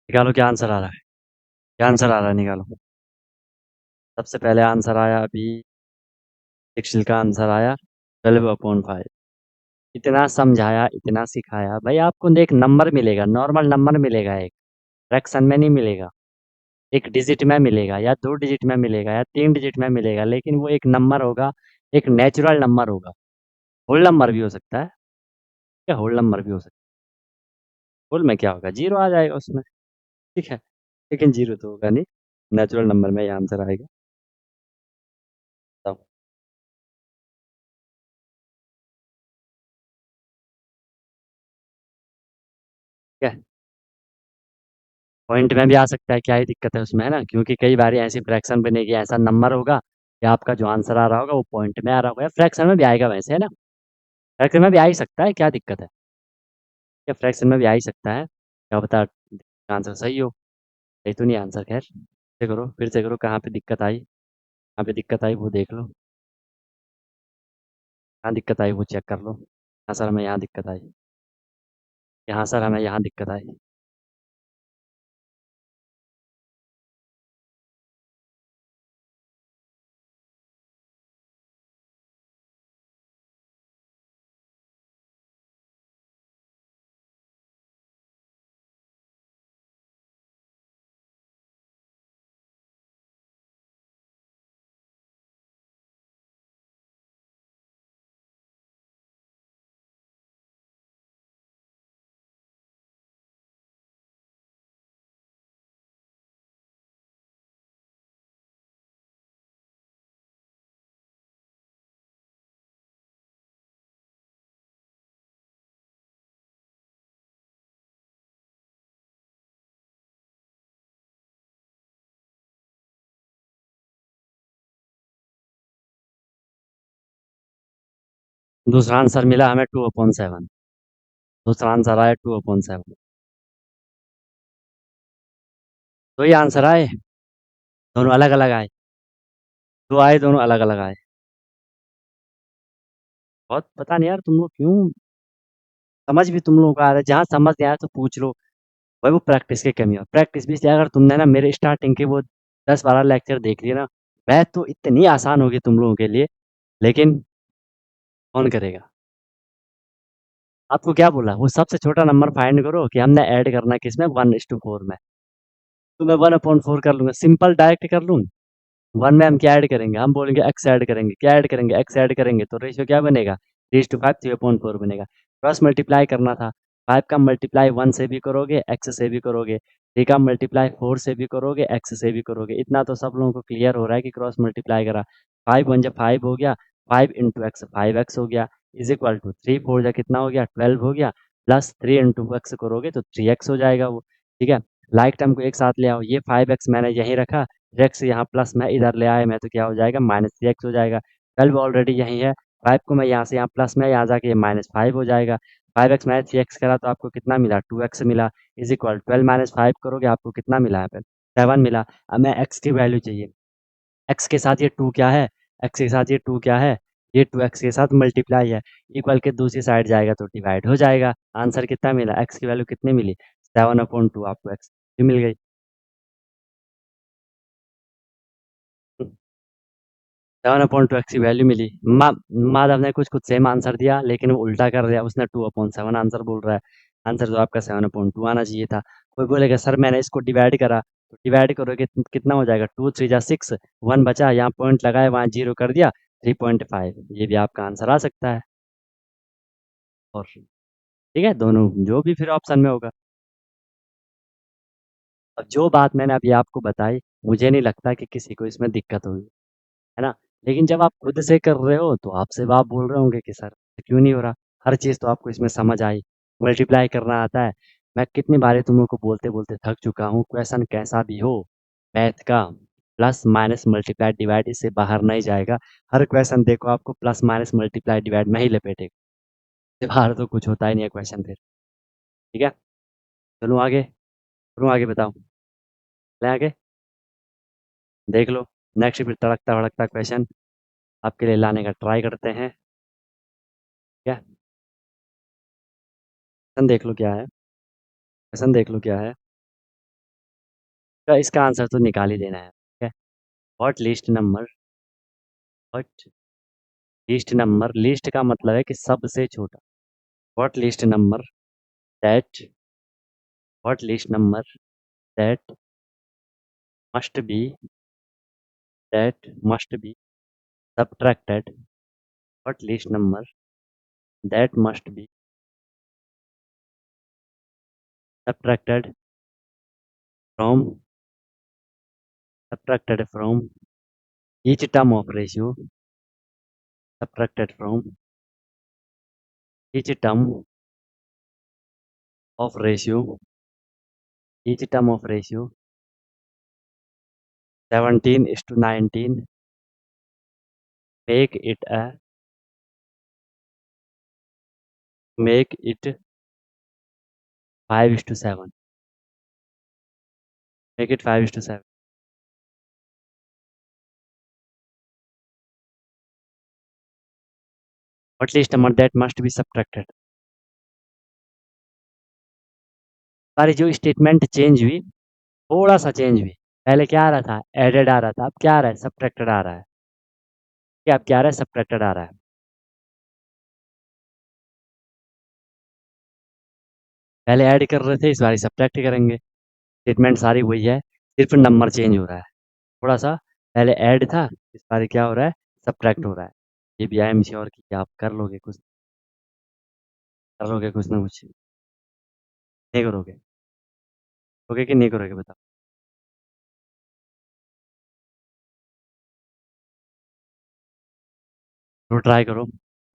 निकालो क्या आंसर आ रहा है, क्या आंसर आ रहा है, निकालो। सबसे पहले आंसर आया अभी, एक्सेल का आंसर आया 12/5। इतना समझाया, इतना सिखाया, भाई आपको एक नंबर मिलेगा, नॉर्मल नंबर मिलेगा एक, फ्रैक्शन में नहीं मिलेगा। एक डिजिट में मिलेगा या 2 डिजिट में मिलेगा या 3 डिजिट में मिलेगा, लेकिन वो एक नंबर होगा, एक नेचुरल नंबर होगा। होल नंबर भी हो सकता है, या होल नंबर भी हो सकता है। होल में क्या होगा? 0 आ जाएगा उसमें, ठीक है? लेकिन 0 तो होगा नहीं, नेचुरल नंबर में ये आंसर आएगा। तब क्या है? पॉइंट में भी आ सकता है, क्या ही दिक्कत है उसमें, है ना? क्योंकि कई बार ऐसी फ्रैक्शन बनेगी, ऐसा नंबर होगा कि आपका जो आंसर आ रहा होगा वो पॉइंट में आ रहा होगा, या फ्रैक्शन में भी आएगा वैसे, है ना? फ्रैक्शन में भी आ ही सकता है, क्या दिक्कत है? क्या फ्रैक्शन में भी आ ही सकता है, क्या पता आंसर सही हो। सही तो नहीं आंसर, खैर से करो, फिर से करो, कहाँ पे दिक्कत आई, कहाँ पे दिक्कत आई वो देख लो। कहाँ दिक्कत आई वो चेक कर लो। हाँ सर, हमें यहाँ दिक्कत आई। यहाँ सर, हमें यहाँ दिक्कत आई। दूसरा आंसर मिला हमें 2/7। दूसरा आंसर आया 2/7। तो ये आंसर आए, दोनों अलग अलग आए। दो आए, दोनों अलग अलग आए। बहुत पता नहीं यार, तुम लोग क्यों, समझ भी तुम लोगों को आ रहा है, जहाँ समझ नहीं आया तो पूछ लो। भाई वो प्रैक्टिस की कमी है, प्रैक्टिस भी से अगर तुमने ना मेरे स्टार्टिंग के वो 10-12 लेक्चर देख लिए ना, मैथ तो इतनी आसान होगी तुम लोगों के लिए, लेकिन कौन करेगा? आपको क्या बोला? वो सबसे छोटा नंबर फाइंड करो कि हमने ऐड करना है किसमें, 1:4 में। तो मैं 1/4 कर लूंगा, सिंपल डायरेक्ट कर लूँ। 1 में हम क्या ऐड करेंगे? हम बोलेंगे एक्स ऐड करेंगे, क्या ऐड करेंगे? एक्स ऐड करेंगे, तो रेशियो क्या बनेगा? 3:5, 3/4 बनेगा। क्रॉस मल्टीप्लाई करना था, 5 का मल्टीप्लाई 1 से भी करोगे, एक्स से भी करोगे, 3 का मल्टीप्लाई 4 से भी करोगे, एक्स से भी करोगे। इतना तो सब लोगों को क्लियर हो रहा है कि क्रॉस मल्टीप्लाई करा, 5 1 जा 5 हो गया, 5 इंटू एक्स 5x हो गया, इज इक्वल टू 3 4 जा कितना हो गया? 12 हो गया, प्लस 3 इंटू एक्स करोगे तो 3x हो जाएगा वो, ठीक है? लाइक टर्म को एक साथ ले आओ, ये 5x मैंने यहीं रखा, एक्स यहाँ प्लस में इधर ले आए मैं, तो क्या हो जाएगा? -3x हो जाएगा। 12 ऑलरेडी यहीं है, 5 को मैं यहाँ से यहाँ प्लस में यहाँ जाके ये -5 हो जाएगा। 5x माइनस 3x करा तो आपको कितना मिला? 2x मिला, इज इक्वल 12 -5 करोगे आपको कितना मिला है? 7 मिला। अब मैं x की वैल्यू चाहिए, x के साथ ये 2 क्या है, x के साथ ये 2 क्या है, ये 2x के साथ मल्टीप्लाई है, इक्वल के दूसरी साइड जाएगा तो डिवाइड हो जाएगा। आंसर कितना मिला? x की वैल्यू कितनी मिली? 7/2, आपको x मिल गई। 7/2 की वैल्यू मिली। माधव ने कुछ कुछ सेम आंसर दिया, लेकिन वो उल्टा कर दिया, उसने 2/7 आंसर बोल रहा है। आंसर तो आपका 7/2 आना चाहिए था। कोई बोलेगा सर मैंने इसको डिवाइड करा, तो डिवाइड करोगे तो कितना हो जाएगा? 2 3 जा 6, 1 बचा, यहाँ पॉइंट लगाए, वहाँ 0 कर दिया, 3.5। ये भी आपका आंसर आ सकता है। और ठीक है, दोनों जो भी फिर ऑप्शन में होगा। अब जो बात मैंने अभी आपको बताई, मुझे नहीं लगता कि किसी को इसमें दिक्कत होगी, है ना? लेकिन जब आप खुद से कर रहे हो तो आपसे आप बोल रहे होंगे कि सर क्यों नहीं हो रहा? हर चीज़ तो आपको इसमें समझ आई, मल्टीप्लाई करना आता है। मैं कितनी बारी तुम लोग को बोलते-बोलते थक चुका हूँ, क्वेश्चन कैसा भी हो, मैथ का प्लस माइनस मल्टीप्लाई डिवाइड इससे बाहर नहीं जाएगा। हर क्वेश्चन देखो आपको प्लस माइनस मल्टीप्लाई डिवाइड में ही लपेटेगा, इससे बाहर तो कुछ होता ही नहीं है क्वेश्चन फिर, ठीक है? चलूँ आगे? करूँ आगे, बताओ? चलें आगे? देख लो, नेक्स्ट फिर तड़कता-भड़कता क्वेश्चन आपके लिए लाने का ट्राई करते हैं, ठीक है? क्वेश्चन देख लो क्या है, क्वेश्चन देख लो क्या है। तो इसका आंसर तो निकाल ही देना है, ठीक है? What least number, what least number, least का मतलब है कि सबसे छोटा, what least number that what least number that must be that must be subtracted what least number that must be subtracted from subtracted from each term of ratio subtracted from each term of ratio each term of ratio 17 is to 19 make it a make it 5 is to 7 make it 5 is to 7 what least number that must be subtracted हमारी जो स्टेटमेंट चेंज हुई थोड़ा सा चेंज हुई पहले क्या आ रहा था एडेड आ रहा था अब क्या आ रहा है सब्ट्रैक्टेड आ रहा है क्या अब क्या आ रहा है सब्ट्रैक्टेड आ रहा है पहले ऐड कर रहे थे इस बार सब्ट्रैक्ट करेंगे स्टेटमेंट सारी वही है सिर्फ नंबर चेंज हो रहा है थोड़ा सा पहले ऐड था इस बार क्या हो रहा है सब्ट्रैक्ट हो रहा है ये भी आई एम श्योर कि आप कर लोगे कुछ ना कुछ नहीं करोगे करोगे कि नहीं करोगे बताओ तो ट्राई करो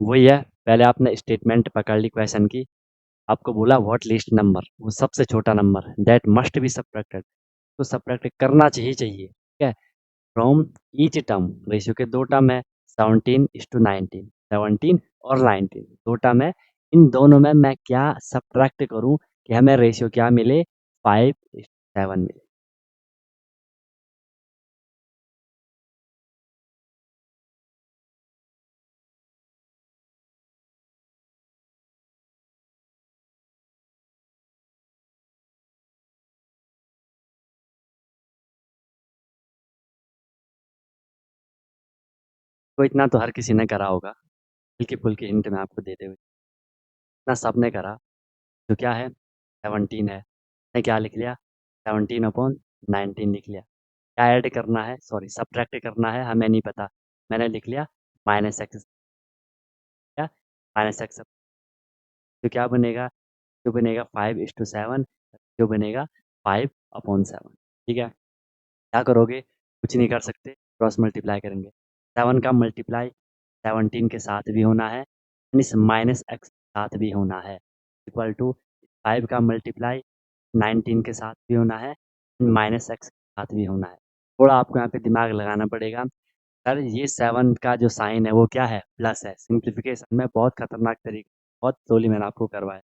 वही है पहले आपने स्टेटमेंट पकड़ ली क्वेश्चन की आपको बोला व्हाट लीस्ट नंबर वो सबसे छोटा number that must be subtracted तो सब्ट्रैक्ट करना चाहिए ठीक है फ्रॉम ईच टर्म रेशियो के दो टर्म है 17 इज टू 19 17 और 19 दो टर्म है इन दोनों में मैं क्या सब्ट्रैक्ट करूं कि हमें रेशियो क्या मिले 5:7 मिले तो इतना तो हर किसी ने करा होगा हल्की फुल्की हिंट में आपको देते हुए इतना सबने करा तो क्या है 17 है मैं क्या लिख लिया 17/19 लिख लिया क्या ऐड करना है सॉरी सब्ट्रैक्ट करना है हमें नहीं पता मैंने लिख लिया -x क्या -x तो क्या बनेगा जो बनेगा 5:7 जो बनेगा 5/7 ठीक है क्या करोगे कुछ नहीं कर सकते क्रॉस मल्टीप्लाई करेंगे 7 का मल्टीप्लाई 17 के साथ भी होना है एंड इस -x के साथ भी होना है इक्वल टू 5 का मल्टीप्लाई 19 के साथ भी होना है -x के साथ भी होना है थोड़ा आपको यहाँ पे दिमाग लगाना पड़ेगा सर ये 7 का जो साइन है वो क्या है प्लस है सिंप्लीफिकेशन में बहुत खतरनाक तरीके बहुत स्लोली मैंने आपको करवाया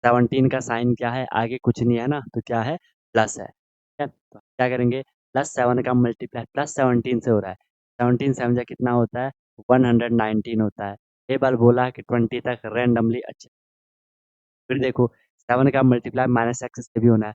17 का साइन क्या है आगे कुछ नहीं है ना तो क्या है प्लस है ठीक है तो क्या करेंगे +7 का मल्टीप्लाई +17 से हो रहा है 17 7 जा कितना होता है 119 होता है ये बार बोला कि 20 तक रैंडमली अच्छा फिर देखो 7 का मल्टीप्लाई -x से भी होना है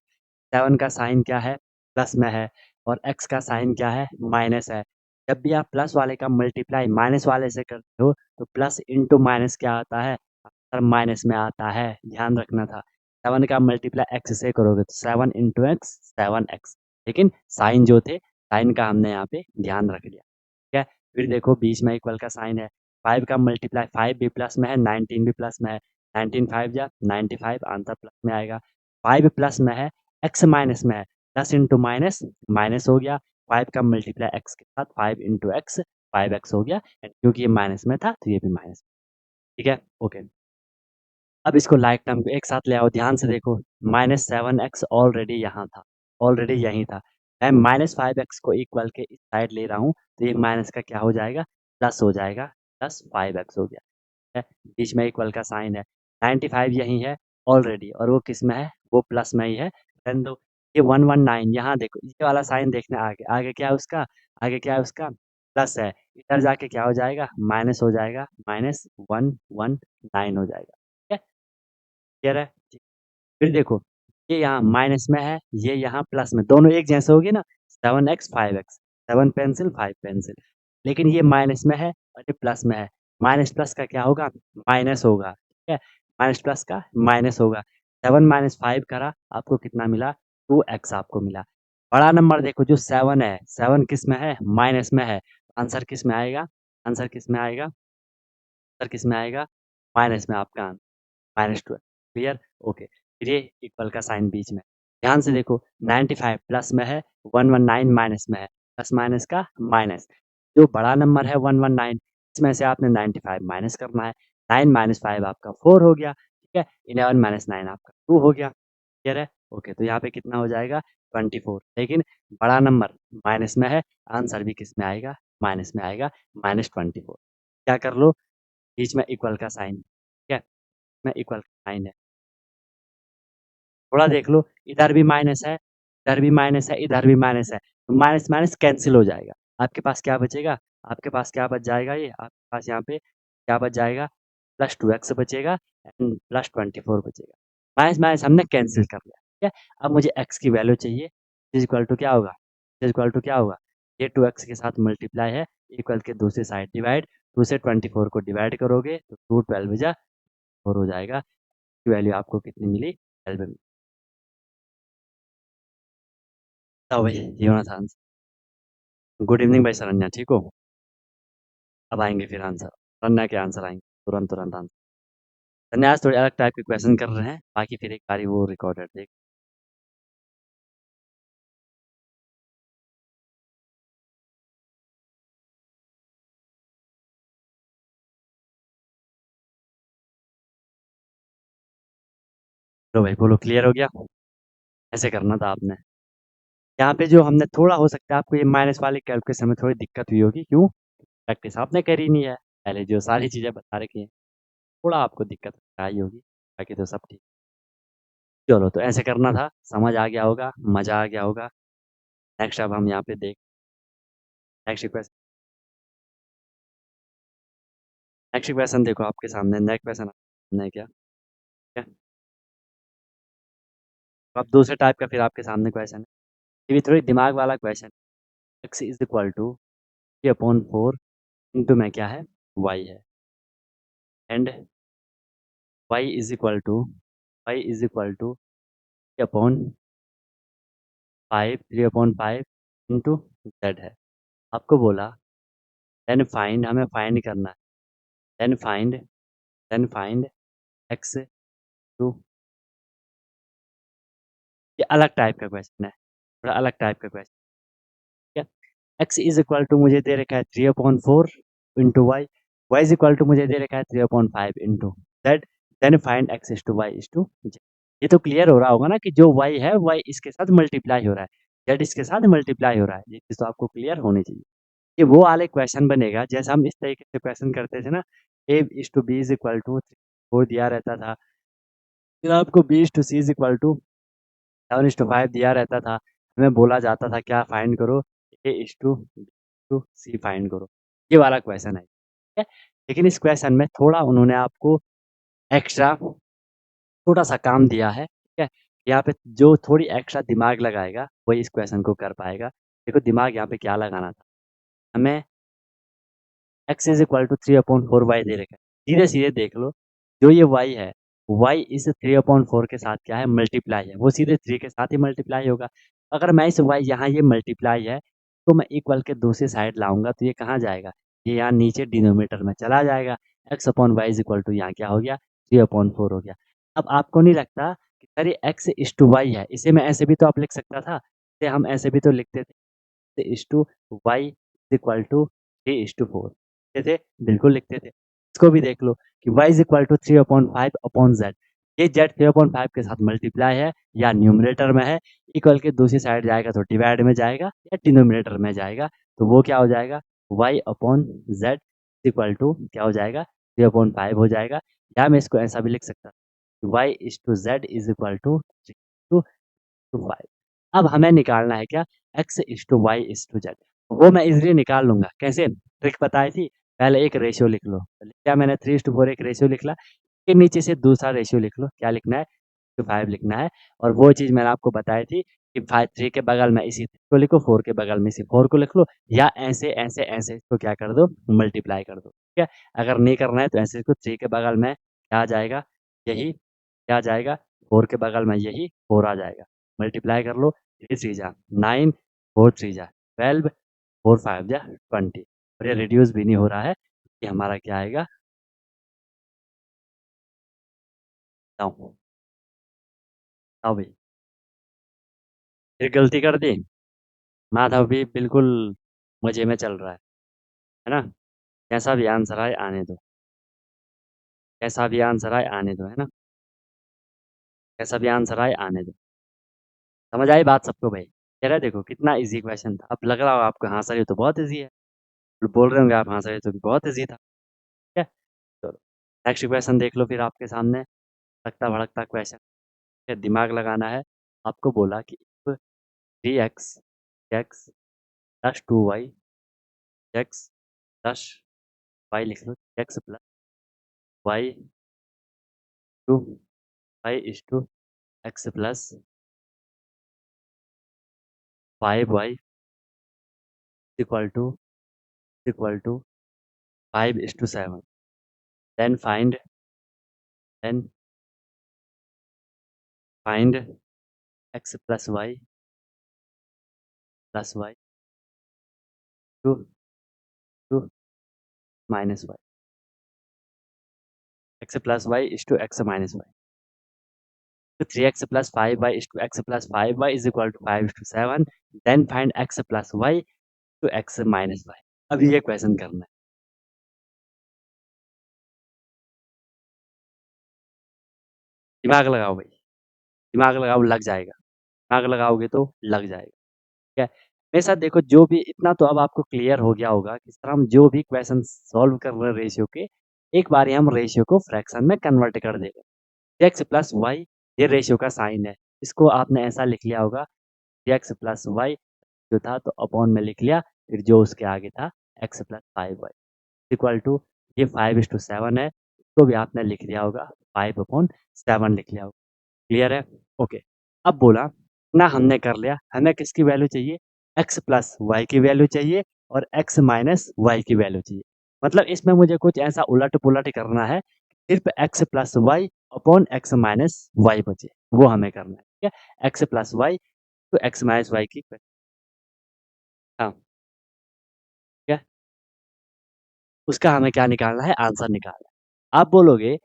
7 का साइन क्या है प्लस में है और x का साइन क्या है माइनस है जब भी आप प्लस वाले का मल्टीप्लाई माइनस वाले से करते हो तो प्लस इंटू माइनस क्या आता है आंसर माइनस में आता है ध्यान रखना था 7 का मल्टीप्लाई x से करोगे तो 7 इंटू एक्स 7x लेकिन साइन जो थे साइन का हमने यहाँ पे ध्यान रख लिया ठीक है फिर देखो बीच में इक्वल का साइन है 5 का मल्टीप्लाई 5 भी प्लस में है 19 भी प्लस में है 19 5 जा 95 आंसर प्लस में आएगा 5 प्लस में है x माइनस में है प्लस इंटू माइनस माइनस हो गया 5 का मल्टीप्लाई x के साथ 5 इंटू एक्स 5x हो गया क्योंकि ये माइनस में था तो ये भी माइनस ठीक है ओके अब इसको लाइक टर्म को एक साथ ले आओ ध्यान से देखो -7x ऑलरेडी यहाँ था ऑलरेडी यहीं था मैं -5x को इक्वल के इस साइड ले रहा हूँ तो ये माइनस का क्या हो जाएगा प्लस हो जाएगा +5x हो गया है बीच में इक्वल का साइन है 95 यही है ऑलरेडी और वो किस में है वो प्लस में ही है रहने दो ये 119 यहाँ देखो ये वाला साइन देखना आगे आगे क्या है उसका आगे क्या है उसका प्लस है इधर जाके क्या हो जाएगा माइनस हो जाएगा -119 हो जाएगा ठीक है क्लियर है फिर देखो ये यहाँ माइनस में है ये यहाँ प्लस में दोनों एक जैसे होगी ना 7x 5x 7 पेंसिल 5 पेंसिल लेकिन ये माइनस में है और ये प्लस में है माइनस प्लस का क्या होगा माइनस होगा ठीक है माइनस प्लस का माइनस होगा। 7 माइनस 5 करा, आपको कितना मिला? 2x आपको मिला। बड़ा नंबर देखो जो 7 है, 7 किस में है? माइनस में है। आंसर किस में आएगा? आंसर किस में आएगा? आंसर किस में आएगा? माइनस में आपका आंसर, -12। क्लियर? ओके। फिर ये इक्वल का साइन बीच में। ध्यान से देखो 95 प्लस में है, 119 माइनस में है। प्लस माइनस का माइनस। जो बड़ा नंबर है 119, इसमें से आपने 95 माइनस करना है। 9 माइनस 5 आपका 4 हो गया, ठीक है? 11 माइनस 9 आपका 2 हो गया। क्लियर है? ओके, तो यहाँ पे कितना हो जाएगा? 24। लेकिन बड़ा नंबर माइनस में है, आंसर भी किस में आएगा? माइनस में आएगा, -24। क्या कर लो? बीच में इक्वल का साइन, ठीक है? में इक्वल का साइन है। थोड़ा देख लो, इधर भी माइनस है, इधर भी माइनस है, इधर भी माइनस है, तो माइनस माइनस कैंसल हो जाएगा। आपके पास क्या बचेगा? आपके पास क्या बच जाएगा? ये आपके पास यहाँ पे क्या बच जाएगा? प्लस 2x बचेगा एंड प्लस 24 बचेगा। माइनस माइनस हमने कैंसिल कर लिया, ठीक है? अब मुझे x की वैल्यू चाहिए, इज इक्वल टू क्या होगा? इज इक्वल टू क्या होगा? ये 2x के साथ मल्टीप्लाई है, इक्वल के दूसरी साइड डिवाइड, 2 से 24 को डिवाइड करोगे तो 2 12 जा 4 हो जाएगा। की वैल्यू आपको कितनी मिली? 12 मिली। बताओ भाई, ये होना था आंसर। गुड इवनिंग भाई शरण्या, ठीक हो? अब आएँगे फिर आंसर। शरण्या के आंसर आएँगे, तुरंत आंसर। शरण्या आज थोड़े अलग टाइप के क्वेश्चन कर रहे हैं, बाकी फिर एक बारी वो रिकॉर्डेड देख लो भाई, बोलो क्लियर हो गया? ऐसे करना था आपने। यहाँ पे जो हमने थोड़ा हो सकता है आपको ये माइनस वाले कैलकुलेशन में थोड़ी दिक्कत हुई होगी, क्यों? प्रैक्टिस आपने करी नहीं है, पहले जो सारी चीज़ें बता रखी हैं, थोड़ा आपको दिक्कत आई होगी, बाकी तो सब ठीक। चलो, तो ऐसे करना था, समझ आ गया होगा, मज़ा आ गया होगा। नेक्स्ट अब हम यहाँ पे देख नेक्स्ट क्वेश्चन नेक्स्ट क्वेश्चन देखो आपके सामने, नेक्स्ट क्वेश्चन है क्या? ठीक है? तो अब दूसरे टाइप का फिर आपके सामने क्वेश्चन है। ये भी थोड़ी दिमाग वाला question. x is equal to 3/4 into में क्या है? y है। And y is equal to y is equal to 3/5 into z है। आपको बोला देन फाइंड, हमें फाइंड करना है। देन फाइंड x टू, ये अलग टाइप का क्वेश्चन है, थोड़ा अलग टाइप का क्वेश्चन। ठीक है? x इज इक्वल टू मुझे दे रखा है 3/4 into y is equal to मुझे दे रखा है 3/5 into z। Then find x is to y is to z। ये तो क्लियर हो रहा होगा ना कि जो y है y इसके साथ मल्टीप्लाई हो रहा है, z इसके साथ मल्टीप्लाई हो रहा है। ये चीज़ तो आपको क्लियर होनी चाहिए। ये वो वाले क्वेश्चन बनेगा जैसे हम इस तरीके से क्वेश्चन करते थे ना, a is to b is equal to 4 दिया रहता था, फिर आपको b is to c is equal to 7:5 दिया रहता था। हमें बोला जाता था क्या फाइंड करो? A:B:C फाइंड करो। ये वाला क्वेश्चन है, ठीक है? लेकिन इस क्वेश्चन में थोड़ा उन्होंने आपको एक्स्ट्रा छोटा-सा काम दिया है, ठीक है? यहाँ पे जो थोड़ी एक्स्ट्रा दिमाग लगाएगा, वही इस क्वेश्चन को कर पाएगा। देखो दिमाग यहाँ पे क्या लगाना था? हमें x is equal to 3/4 y दे रखा है। सीधे-सीधे देख लो, जो ये y है, y इस 3/4 के साथ क्या है? मल्टीप्लाई है। वो सीधे 3 के साथ ही मल्टीप्लाई होगा। अगर मैं इस y यहाँ ये मल्टीप्लाई है, तो मैं इक्वल के दूसरी साइड लाऊँगा तो ये कहाँ जाएगा? ये यहाँ नीचे डिनोमिनेटर में चला जाएगा। x/y इज़ इक्वल टू यहाँ क्या हो गया? 3/4 हो गया। अब आपको नहीं लगता कि सर ये x इज़ टू y है, इसे मैं ऐसे भी तो आप लिख सकता था। इसे हम ऐसे भी तो लिखते थे, is to y is equal to 3:4 लिखते थे, बिल्कुल लिखते थे। इसको भी देख लो कि y is equal to 3/5/z। ये z 3/5 के साथ मल्टीप्लाई है या न्यूमरेटर में है, इक्वल के दूसरी साइड जाएगा तो डिवाइड में जाएगा या डिनोमिनेटर में जाएगा, तो वो क्या हो जाएगा? y/z इक्वल टू क्या हो जाएगा? 3/5 हो जाएगा। या मैं इसको ऐसा भी लिख सकता हूँ, y is to z is equal to 3/5। अब हमें निकालना है क्या? x is to y is to z। वो मैं ईज़िली निकाल लूँगा। कैसे? ट्रिक बताई थी। पहले एक रेशियो लिख लो। क्या मैंने 3:4 एक रेशियो लिख ला। फिर नीचे से दूसरा रेशियो लिख लो। क्या लिखना है? 5 लिखना है। और वो चीज़ मैंने आपको बताई थी कि 3 के बगल में इसी 3 को लिखो, 4 के बगल में इसी 4 को लिख लो, या ऐसे इसको क्या कर दो? मल्टीप्लाई कर दो। ठीक है? अगर नहीं करना है तो ऐसे इसको 3 के बगल में क्या आ जाएगा? यही क्या आ जाएगा, 4 के बगल में यही 4 आ जाएगा। मल्टीप्लाई कर लो, 3 3 जा 9, 4 3 जा 12, 4 5 जा 20 और ये रिड्यूस भी नहीं हो रहा है। ये हमारा क्या आएगा, बताओ बताओ भाई। फिर गलती कर दी, माधव भी बिल्कुल मजे में चल रहा है ना। कैसा भी आंसर आए आने दो, कैसा भी आंसर आए आने दो, है ना। कैसा भी आंसर आए आने दो। समझ आई बात सबको भाई। कह रहे देखो कितना इजी क्वेश्चन था। अब लग रहा हो आपको हाँ सर ये तो बहुत इजी है, बोल रहे होंगे आप हाँ सर ये तो बहुत इजी था। ठीक है, चलो नेक्स्ट क्वेश्चन देख लो फिर आपके सामने। तगता भड़कता क्वेश्चन है, दिमाग लगाना है। आपको बोला कि 3x X plus 2y X plus Y लिख लो, X plus Y two Y is to X plus 5y equal to 5:7। Then then find X plus Y to two minus Y, X plus Y is to x minus Y. तो 3x plus 5y is to X plus 5y is equal to 5:7। Then find X plus Y to x minus Y. अब ये क्वेश्चन करना है। दिमाग लगाओ भाई, दिमाग लगाओ, लग जाएगा। दिमाग लगाओगे तो लग जाएगा। ठीक है, मेरे साथ देखो, जो भी इतना तो अब आपको क्लियर हो गया होगा कि सर हम जो भी क्वेश्चन सॉल्व कर रहे हैं रेशियो के, एक बार ही हम रेशियो को फ्रैक्शन में कन्वर्ट कर देंगे। एक्स प्लस वाई ये रेशियो का साइन है, इसको आपने ऐसा लिख लिया होगा, एक्स प्लस वाई जो था तो अपॉन में लिख लिया, फिर जो उसके आगे था x plus 5y equal to, ये 5:7 है, तो भी आपने लिख लिया होगा 5/7 लिख लिया होगा। क्लियर है, ओके। अब बोला ना, हमने कर लिया, हमें किसकी वैल्यू चाहिए, एक्स प्लस वाई की वैल्यू चाहिए और एक्स माइनस वाई की वैल्यू चाहिए। मतलब इसमें मुझे कुछ ऐसा उलट पुलट करना है, सिर्फ x plus y upon x minus y बचे, वो हमें करना है। ठीक है, एक्स प्लस वाई तो एक्स माइनस वाई की, हाँ ठीक है, उसका हमें क्या निकालना है, आंसर निकालना है। आप बोलोगे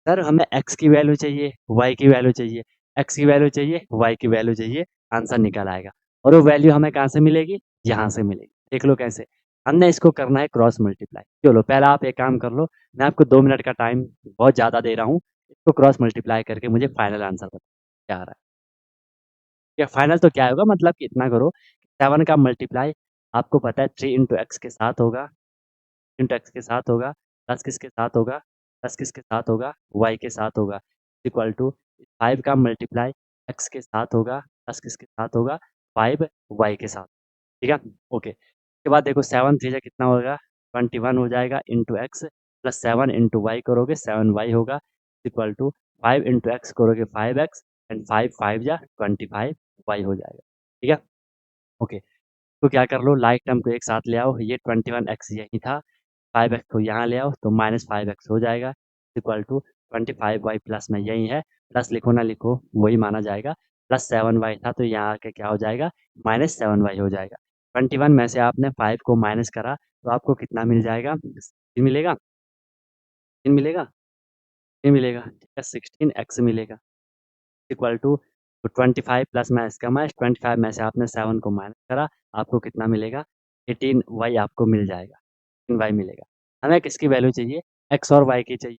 सर हमें एक्स की वैल्यू चाहिए, वाई की वैल्यू चाहिए, एक्स की वैल्यू चाहिए, वाई की वैल्यू चाहिए, आंसर निकल आएगा। और वो वैल्यू हमें कहाँ से मिलेगी, यहाँ से मिलेगी। देख लो कैसे, हमने इसको करना है क्रॉस मल्टीप्लाई। चलो पहले आप एक काम कर लो, मैं आपको 2 मिनट का टाइम बहुत ज़्यादा दे रहा हूँ, इसको क्रॉस मल्टीप्लाई करके मुझे फाइनल आंसर बताओ क्या आ रहा है। या फाइनल तो क्या होगा, मतलब कि इतना करो, 7 का मल्टीप्लाई आपको पता है 3 × x के साथ होगा, इंटू एक्स के साथ होगा, प्लस किसके साथ होगा, प्लस किसके साथ होगा, वाई के साथ होगा, इक्वल टू 5 का मल्टीप्लाई एक्स के साथ होगा, प्लस किसके साथ होगा, 5 वाई के साथ। ठीक है, ओके। उसके बाद देखो 7 3 कितना होगा, 21 हो जाएगा, into x plus 7 into y करोगे 7y होगा, इक्वल टू 5 इंटू एक्स करोगे 5x एंड 5 5 जा 25y हो जाएगा। ठीक है, ओके। तो क्या कर लो, लाइक टर्म को एक साथ ले आओ, ये 21x यही था, 5x को यहाँ ले आओ तो -5x हो जाएगा, इक्वल टू 25y प्लस में यही है, प्लस लिखो ना लिखो वही माना जाएगा, प्लस 7y था तो यहाँ आके क्या हो जाएगा, -7y हो जाएगा। 21 में से आपने 5 को माइनस करा तो आपको कितना मिल जाएगा, 16 मिलेगा, 16 मिलेगा, 16 मिलेगा, ठीक है, 16x मिलेगा, इक्वल टू 25 प्लस माइनस का माइनस 25 में से आपने 7 को माइनस करा, आपको कितना मिलेगा, 18y आपको मिल जाएगा, 18y मिलेगा। हमें किसकी वैल्यू चाहिए, x और y की चाहिए,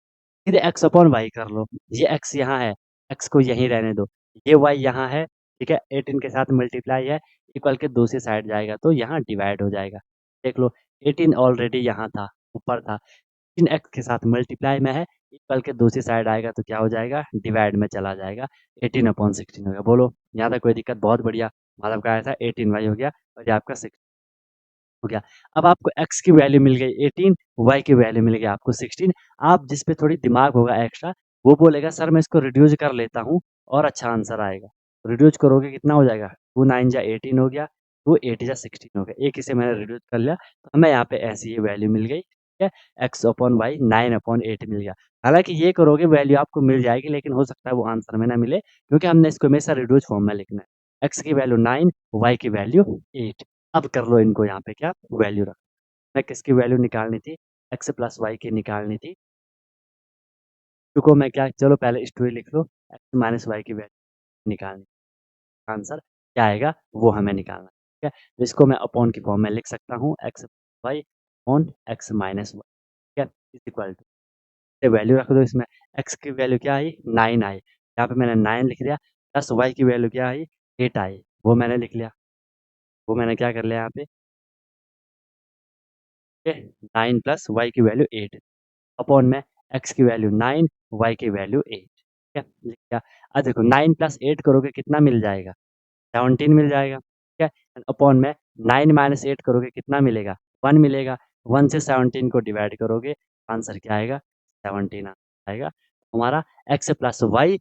सीधे x अपॉन वाई कर लो, ये x यहाँ है, x को यहीं रहने दो, ये y यहाँ है, ठीक है, 18 के साथ मल्टीप्लाई है, इक्वल के दूसरी साइड जाएगा तो यहाँ डिवाइड हो जाएगा। देख लो 18 ऑलरेडी यहाँ था, ऊपर था, 18x के साथ मल्टीप्लाई में है, इक्वल के दूसरी साइड आएगा तो क्या हो जाएगा, डिवाइड में चला जाएगा, 18/16 हो गया। बोलो यहाँ तक कोई दिक्कत, बहुत बढ़िया। मतलब का आया था 18y हो गया और ये आपका 6 हो गया। अब आपको x की वैल्यू मिल गई 18, y की वैल्यू मिल गई आपको 16। आप जिस पे थोड़ी दिमाग होगा एक्स्ट्रा, वो बोलेगा सर मैं इसको रिड्यूस कर लेता हूँ और अच्छा आंसर आएगा। रिड्यूस करोगे कितना हो जाएगा, 2 9 जा 18 हो गया, 2 8 जा 16 हो गया। एक ही से मैंने रिड्यूस कर लिया तो हमें यहाँ पे ऐसी ये वैल्यू मिल गई, है, एक्स अपॉन वाई 9/8 मिल गया। हालाँकि ये करोगे वैल्यू आपको मिल जाएगी, लेकिन हो सकता है वो आंसर में ना मिले, क्योंकि हमने इसको हमेशा रिड्यूस फॉर्म में लिखना है। एक्स की वैल्यू 9, वाई की वैल्यू 8। अब कर लो इनको यहाँ पे क्या वैल्यू रख, मैं किसकी वैल्यू निकालनी थी, एक्स प्लस वाई की निकालनी थी। रुको मैं क्या, चलो पहले स्टोरी लिख लो, एक्स माइनस वाई की वैल्यू निकालनी, आंसर क्या आएगा वो हमें निकालना है, ठीक है। तो इसको मैं अपॉन की फॉर्म में लिख सकता हूँ, x y upon x minus y, ठीक है, इज इक्वल टू, वैल्यू रख दो इसमें। एक्स की वैल्यू क्या आई, 9 आई, यहाँ पे मैंने 9 लिख दिया, प्लस वाई की वैल्यू क्या आई, 8 आई, वो मैंने लिख लिया, वो मैंने क्या कर लिया यहाँ पे, ठीक है, 9 प्लस वाई की वैल्यू 8 अपॉन में एक्स की वैल्यू 9, वाई की वैल्यू 8, ठीक है, लिख दिया। अब देखो 9 प्लस 8 करोगे कितना मिल जाएगा, 17 मिल जाएगा, ठीक है। एंड अपॉन में 9 माइनस 8 करोगे कितना मिलेगा, 1 मिलेगा। 1 से 17 को डिवाइड करोगे, आंसर क्या आएगा, 17 आएगा। हमारा एक्स प्लस वाई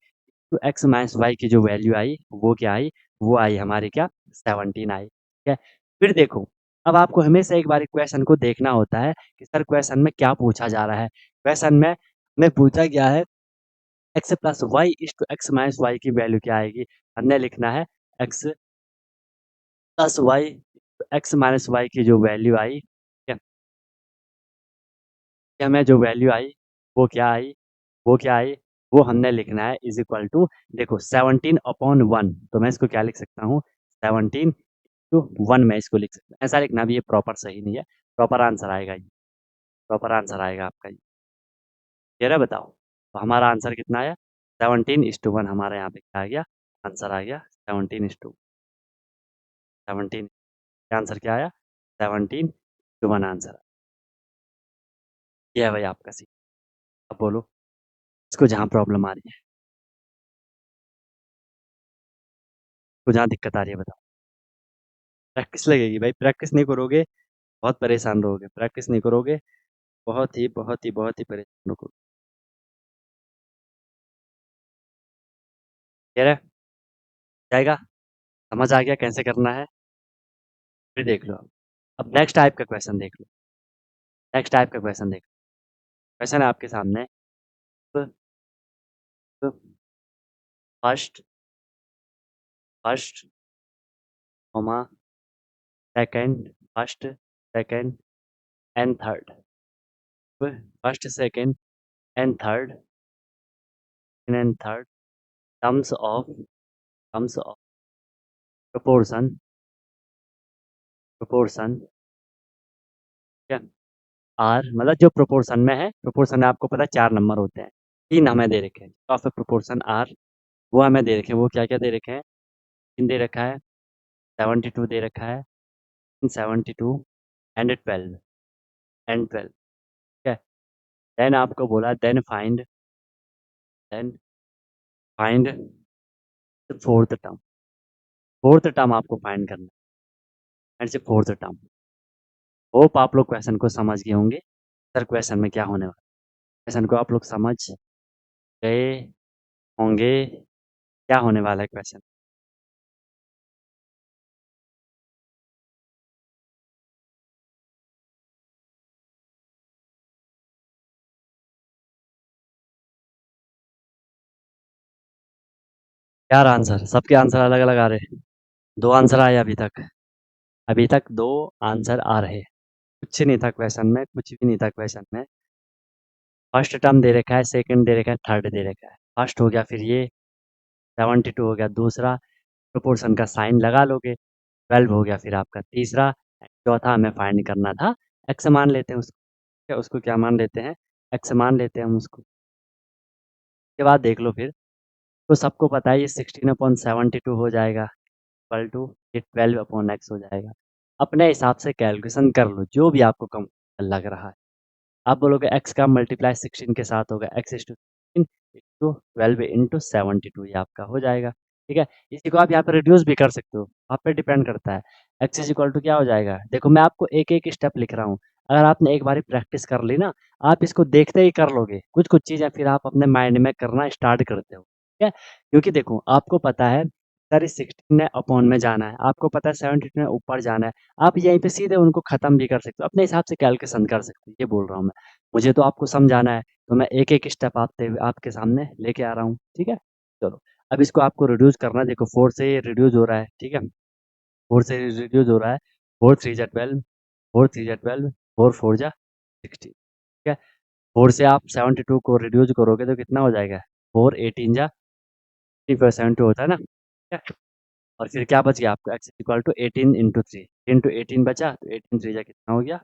तो एक्स माइनस वाई की जो वैल्यू आई वो क्या आई, वो आई हमारी क्या, 17 आई, ठीक है। फिर देखो, अब आपको हमेशा एक बार क्वेश्चन को देखना होता है कि सर क्वेश्चन में क्या पूछा जा रहा है। क्वेश्चन में हमें पूछा गया है x plus Y is to x minus y की वैल्यू क्या आएगी, हमने लिखना है x plus y x minus y की जो वैल्यू आई, ठीक है, कि हमें जो वैल्यू आई वो क्या आई, वो क्या आई, वो हमने लिखना है इज इक्वल टू, देखो 17/1, तो मैं इसको क्या लिख सकता हूँ, 17/1 मैं इसको लिख सकता हूँ, ऐसा लिखना भी ये प्रॉपर सही नहीं है, प्रॉपर आंसर आएगा ये, प्रॉपर आंसर आएगा आपका ये, क्लियर है बताओ। तो हमारा आंसर कितना आया, 17:1 हमारे यहाँ पे क्या आ गया, आंसर आ गया 17 आंसर क्या आया, 17:1 आंसर। ये है भाई आपका सी। अब बोलो इसको जहाँ प्रॉब्लम आ रही है, इसको जहाँ दिक्कत आ रही है बताओ। प्रैक्टिस लगेगी भाई, प्रैक्टिस नहीं करोगे बहुत परेशान रहोगे, प्रैक्टिस नहीं करोगे बहुत ही बहुत ही बहुत ही परेशान रहोगे, क्लियर है, जाएगा, समझ आ गया कैसे करना है। फिर देख लो अब नेक्स्ट टाइप का क्वेश्चन देख लो, नेक्स्ट टाइप का क्वेश्चन देख लो। क्वेश्चन है आपके सामने, first first comma second, first second and third, first second and third and third terms of proportion, proportion, ठीक है, आर मतलब जो प्रोपोर्शन में है, प्रोपोर्शन में आपको पता है 4 नंबर होते हैं, 3 हमें दे रखे हैं, ऑफ प्रोपोर्शन आर वो हमें दे रखे हैं, वो क्या क्या दे रखे हैं, 3 दे रखा है, 72 दे रखा है, 72 एंड 12 ठीक है। देन आपको बोला then find fourth term, fourth term आपको फाइंड करना है, एंड से फोर्थ टर्म। होप आप लोग क्वेश्चन को समझ गए होंगे, सर क्वेश्चन में क्या होने वाला, क्वेश्चन को आप लोग समझ गए होंगे, क्या होने वाला है क्वेश्चन। यार आंसर सबके आंसर अलग अलग आ रहे हैं, 2 आंसर आए अभी तक, अभी तक 2 आंसर आ रहे हैं, कुछ नहीं था क्वेश्चन में, कुछ भी नहीं था क्वेश्चन में। फर्स्ट टर्म दे रखा है, सेकंड दे रखा है, थर्ड दे रखा है, फर्स्ट हो गया, फिर ये 72 हो गया दूसरा, प्रोपोर्शन का साइन लगा लोगे, 12 हो गया फिर आपका तीसरा, चौथा हमें फाइंड करना था, एक्स मान लेते हैं उसको, उसको क्या मान लेते हैं, एक्स मान लेते हैं हम उसको। उसके बाद देख लो फिर, तो सबको पता है ये 16/72 हो जाएगा, इक्वल टू ये 12/x हो जाएगा। अपने हिसाब से कैलकुलेशन कर लो जो भी आपको कम लग रहा है। आप बोलोगे एक्स का मल्टीप्लाई 16 के साथ होगा, एक्स इज टू 12 इंटू 72 ये आपका हो जाएगा, ठीक है। इसी को आप यहाँ पर रिड्यूस भी कर सकते हो, आप पे डिपेंड करता है। एक्स इज इक्वल टू क्या हो जाएगा, देखो मैं आपको एक एक स्टेप लिख रहा हूँ, अगर आपने एक बारी प्रैक्टिस कर ली ना, आप इसको देखते ही कर लोगे, कुछ कुछ चीज़ें फिर आप अपने माइंड में करना स्टार्ट करते हो, ठीक है। क्योंकि देखो आपको पता है सर इस 16 अपॉन में जाना है, आपको पता है 72 में ऊपर जाना है, आप यहीं पे सीधे उनको खत्म भी कर सकते हो, अपने हिसाब से कैलकुलेशन कर सकते हो, ये बोल रहा हूँ मैं। मुझे तो आपको समझाना है, तो मैं एक-एक स्टेप आपके सामने लेके आ रहा हूँ, ठीक है? चलो, अब इसको आपको रिड्यूस करना है, देखो 4 से ये रिड्यूस हो रहा है, ठीक है? 4 से रिड्यूस हो रहा है, 4 3 जा 12, 4 3 जा 12, 4 4 जा 16, ठीक है? 4 से आप 72 को रिड्यूस करोगे तो कितना हो जाएगा? 4 18 जा 54 72 होता है ना? ठीक है? और फिर क्या बच गया आपको? x equal to 18 into 3, into 18 बचा, तो 18 3 जा कितना हो गया?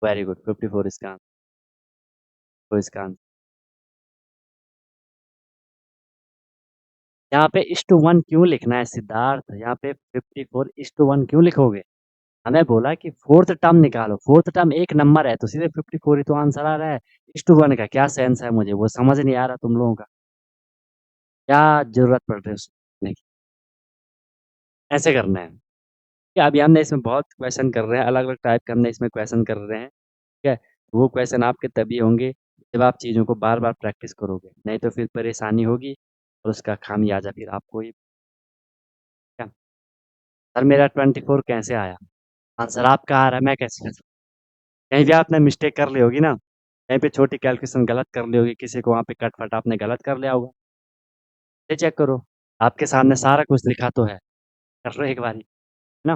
वेरी गुड, 54 इसका आंसर, तो इसका आंसर यहाँ पे इस टू 1 क्यों लिखना है सिद्धार्थ? यहाँ पे 54 इस टू 1 क्यों लिखोगे? हमें बोला कि फोर्थ टर्म निकालो, फोर्थ टर्म एक नंबर है तो सीधे 54 ही तो आंसर आ रहा है। इस टू 1 का क्या सेंस है, मुझे वो समझ नहीं आ रहा तुम लोगों का, क्या जरूरत पड़ रही है उसकी? ऐसे करना है। कि अभी हमने इसमें बहुत क्वेश्चन कर रहे हैं, अलग-अलग टाइप के हमने इसमें क्वेश्चन कर रहे हैं, ठीक है? वो क्वेश्चन आपके तभी होंगे जब आप चीज़ों को बार-बार प्रैक्टिस करोगे, नहीं तो फिर परेशानी होगी और उसका खामियाज़ा फिर आपको ही क्या? सर मेरा 24 कैसे आया? आंसर आपका आ रहा है, मैं कैसे करूँ? कहीं भी आपने मिस्टेक कर ली होगी ना, कहीं पे छोटी कैलकुलेशन गलत कर ली होगी, किसी को वहाँ पे कट-फट आपने गलत कर लिया होगा, ये चेक करो, आपके सामने सारा कुछ लिखा तो है, कर लो एक बारी, है ना?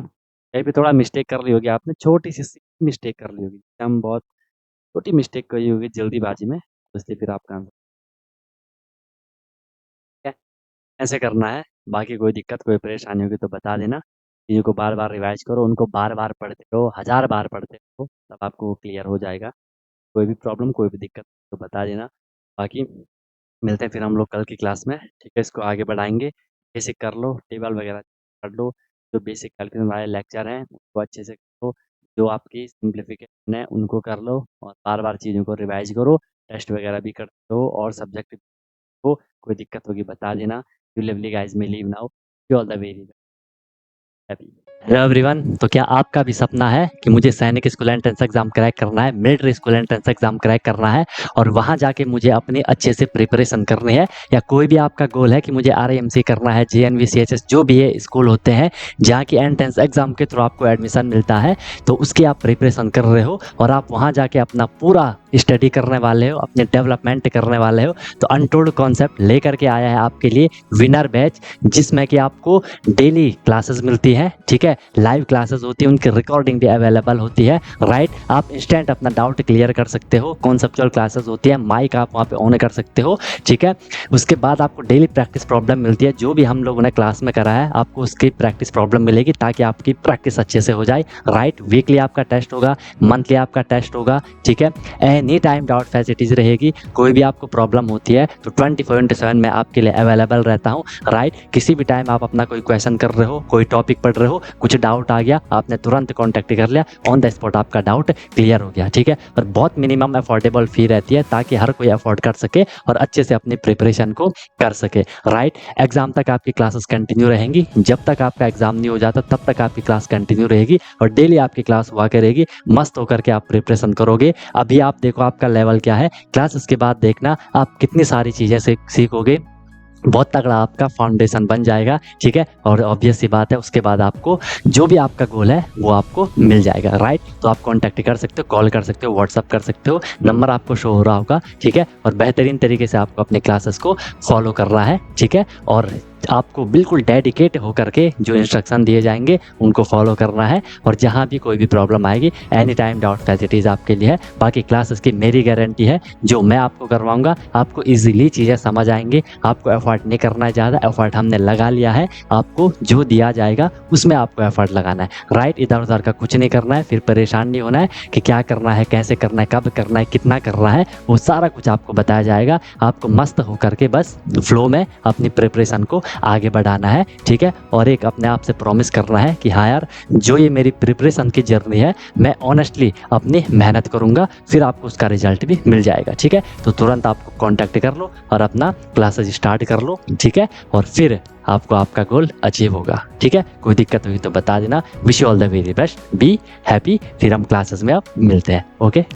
कहीं पे थोड़ा मिस्टेक कर ली होगी आपने, छोटी-सी सी मिस्टेक कर ली होगी, हम बहुत छोटी मिस्टेक करी होगी जल्दीबाजी में, तो इसलिए फिर आपका आंसर ठीक है, ऐसे करना है। बाकी कोई दिक्कत, कोई परेशानी होगी तो बता देना। चीज़ों को बार-बार रिवाइज़ करो, उनको बार-बार पढ़ते रहो, हज़ार बार पढ़ते रहो, तब आपको क्लियर हो जाएगा। कोई भी प्रॉब्लम, कोई भी दिक्कत तो बता देना। बाकी मिलते हैं फिर हम लोग कल की क्लास में, ठीक है? इसको आगे बढ़ाएँगे। बेसिक कर लो, टेबल वगैरह पढ़ लो, जो बेसिक कैलकुलस वाले लेक्चर हैं, उसको अच्छे से करो। जो आपकी सिम्प्लीफिकेशन है, उनको कर लो और बार-बार चीज़ों को रिवाइज़ करो। टेस्ट वगैरह भी करते हो और सब्जेक्ट को कोई दिक्कत होगी बता देना। You lovely guys may leave now, you all the very happy. Hello everyone, तो क्या आपका भी सपना है कि मुझे सैनिक स्कूल एंट्रेंस एग्जाम क्रैक करना है, military school entrance exam crack करना है और वहां जाके मुझे अपनी अच्छे से प्रिपरेशन करनी है, या कोई भी आपका गोल है कि मुझे आरएमसी करना है, जेएनवी सीएचएस जो भी ये स्कूल होते हैं जहाँ की एंट्रेंस एग्जाम के थ्रू आपको एडमिशन मिलता है, तो उसकी आप प्रिपरेशन कर रहे हो और आप वहाँ जाके अपना पूरा स्टडी करने वाले हो, अपने डेवलपमेंट करने वाले हो, तो अनटोल्ड कॉन्सेप्ट लेकर के आया है आपके लिए विनर बैच, जिसमें कि आपको डेली क्लासेस मिलती है, ठीक है? लाइव क्लासेस होती है, उनकी रिकॉर्डिंग भी अवेलेबल होती है, राइट? आप इंस्टेंट अपना डाउट क्लियर कर सकते हो, कॉन्सेप्चुअल क्लासेस होती है, माइक आप वहाँ पे ऑन कर सकते हो, ठीक है? उसके बाद आपको डेली प्रैक्टिस प्रॉब्लम मिलती है, जो भी हम लोगों ने क्लास में करा है आपको उसकी प्रैक्टिस प्रॉब्लम मिलेगी ताकि आपकी प्रैक्टिस अच्छे से हो जाए, राइट? वीकली आपका टेस्ट होगा, मंथली आपका टेस्ट होगा, ठीक है? एनी टाइम डाउट फैसिलिटीज रहेगी, कोई भी आपको प्रॉब्लम होती है तो 24/7 मैं आपके लिए अवेलेबल रहता हूँ, राइट? किसी भी टाइम आप अपना कोई क्वेश्चन कर रहे हो, कोई टॉपिक पढ़ रहे हो, कुछ डाउट आ गया, आपने तुरंत कॉन्टैक्ट कर लिया, ऑन द स्पॉट आपका डाउट क्लियर हो गया, ठीक है? और बहुत मिनिमम अफोर्डेबल फी रहती है ताकि हर कोई अफोर्ड कर सके और अच्छे से अपनी प्रिपरेशन को कर सके, राइट? एग्जाम तक आपकी क्लासेस कंटिन्यू रहेंगी, जब तक आपका एग्जाम नहीं हो जाता तब तक आपकी क्लास कंटिन्यू रहेगी और डेली आपकी क्लास हुआ करेगी, मस्त होकर के आप प्रिपरेशन करोगे। अभी आप देखो आपका लेवल क्या है, क्लासेस के बाद देखना आप कितनी सारी चीज़ें सीखोगे, बहुत तगड़ा आपका फाउंडेशन बन जाएगा, ठीक है? और ऑब्वियस सी बात है उसके बाद आपको जो भी आपका गोल है वो आपको मिल जाएगा, राइट? तो आप कॉन्टैक्ट कर सकते हो, कॉल कर सकते हो, व्हाट्सअप कर सकते हो, नंबर आपको शो हो रहा होगा, ठीक है? और बेहतरीन तरीके से आपको अपने क्लासेस को फॉलो करना है, ठीक है? और आपको बिल्कुल डेडिकेट होकर के जो इंस्ट्रक्शन दिए जाएंगे उनको फॉलो करना है और जहाँ भी कोई भी प्रॉब्लम आएगी एनी टाइम डाउट फैसिलिटीज़ आपके लिए है। बाकी क्लासेस की मेरी गारंटी है, जो मैं आपको करवाऊंगा आपको इजीली चीज़ें समझ आएंगी, आपको एफर्ट नहीं करना है ज़्यादा, एफर्ट हमने लगा लिया है, आपको जो दिया जाएगा उसमें आपको एफर्ट लगाना है, राइट? इधर उधर का कुछ नहीं करना है, फिर परेशान नहीं होना है कि क्या करना है, कैसे करना है, कब करना है, कितना करना है, वो सारा कुछ आपको बताया जाएगा। आपको मस्त होकर के बस फ्लो में अपनी प्रिपरेशन को आगे बढ़ाना है, ठीक है? और एक अपने आप से प्रॉमिस करना है कि हाँ यार, जो ये मेरी प्रिपरेशन की जर्नी है मैं ऑनेस्टली अपनी मेहनत करूंगा, फिर आपको उसका रिजल्ट भी मिल जाएगा, ठीक है? तो तुरंत आपको कांटेक्ट कर लो और अपना क्लासेस स्टार्ट कर लो, ठीक है? और फिर आपको आपका गोल अचीव होगा, ठीक है? कोई दिक्कत हुई तो बता देना। Wish you all the very best, be happy. फिर हम क्लासेस में अब मिलते हैं, ओके?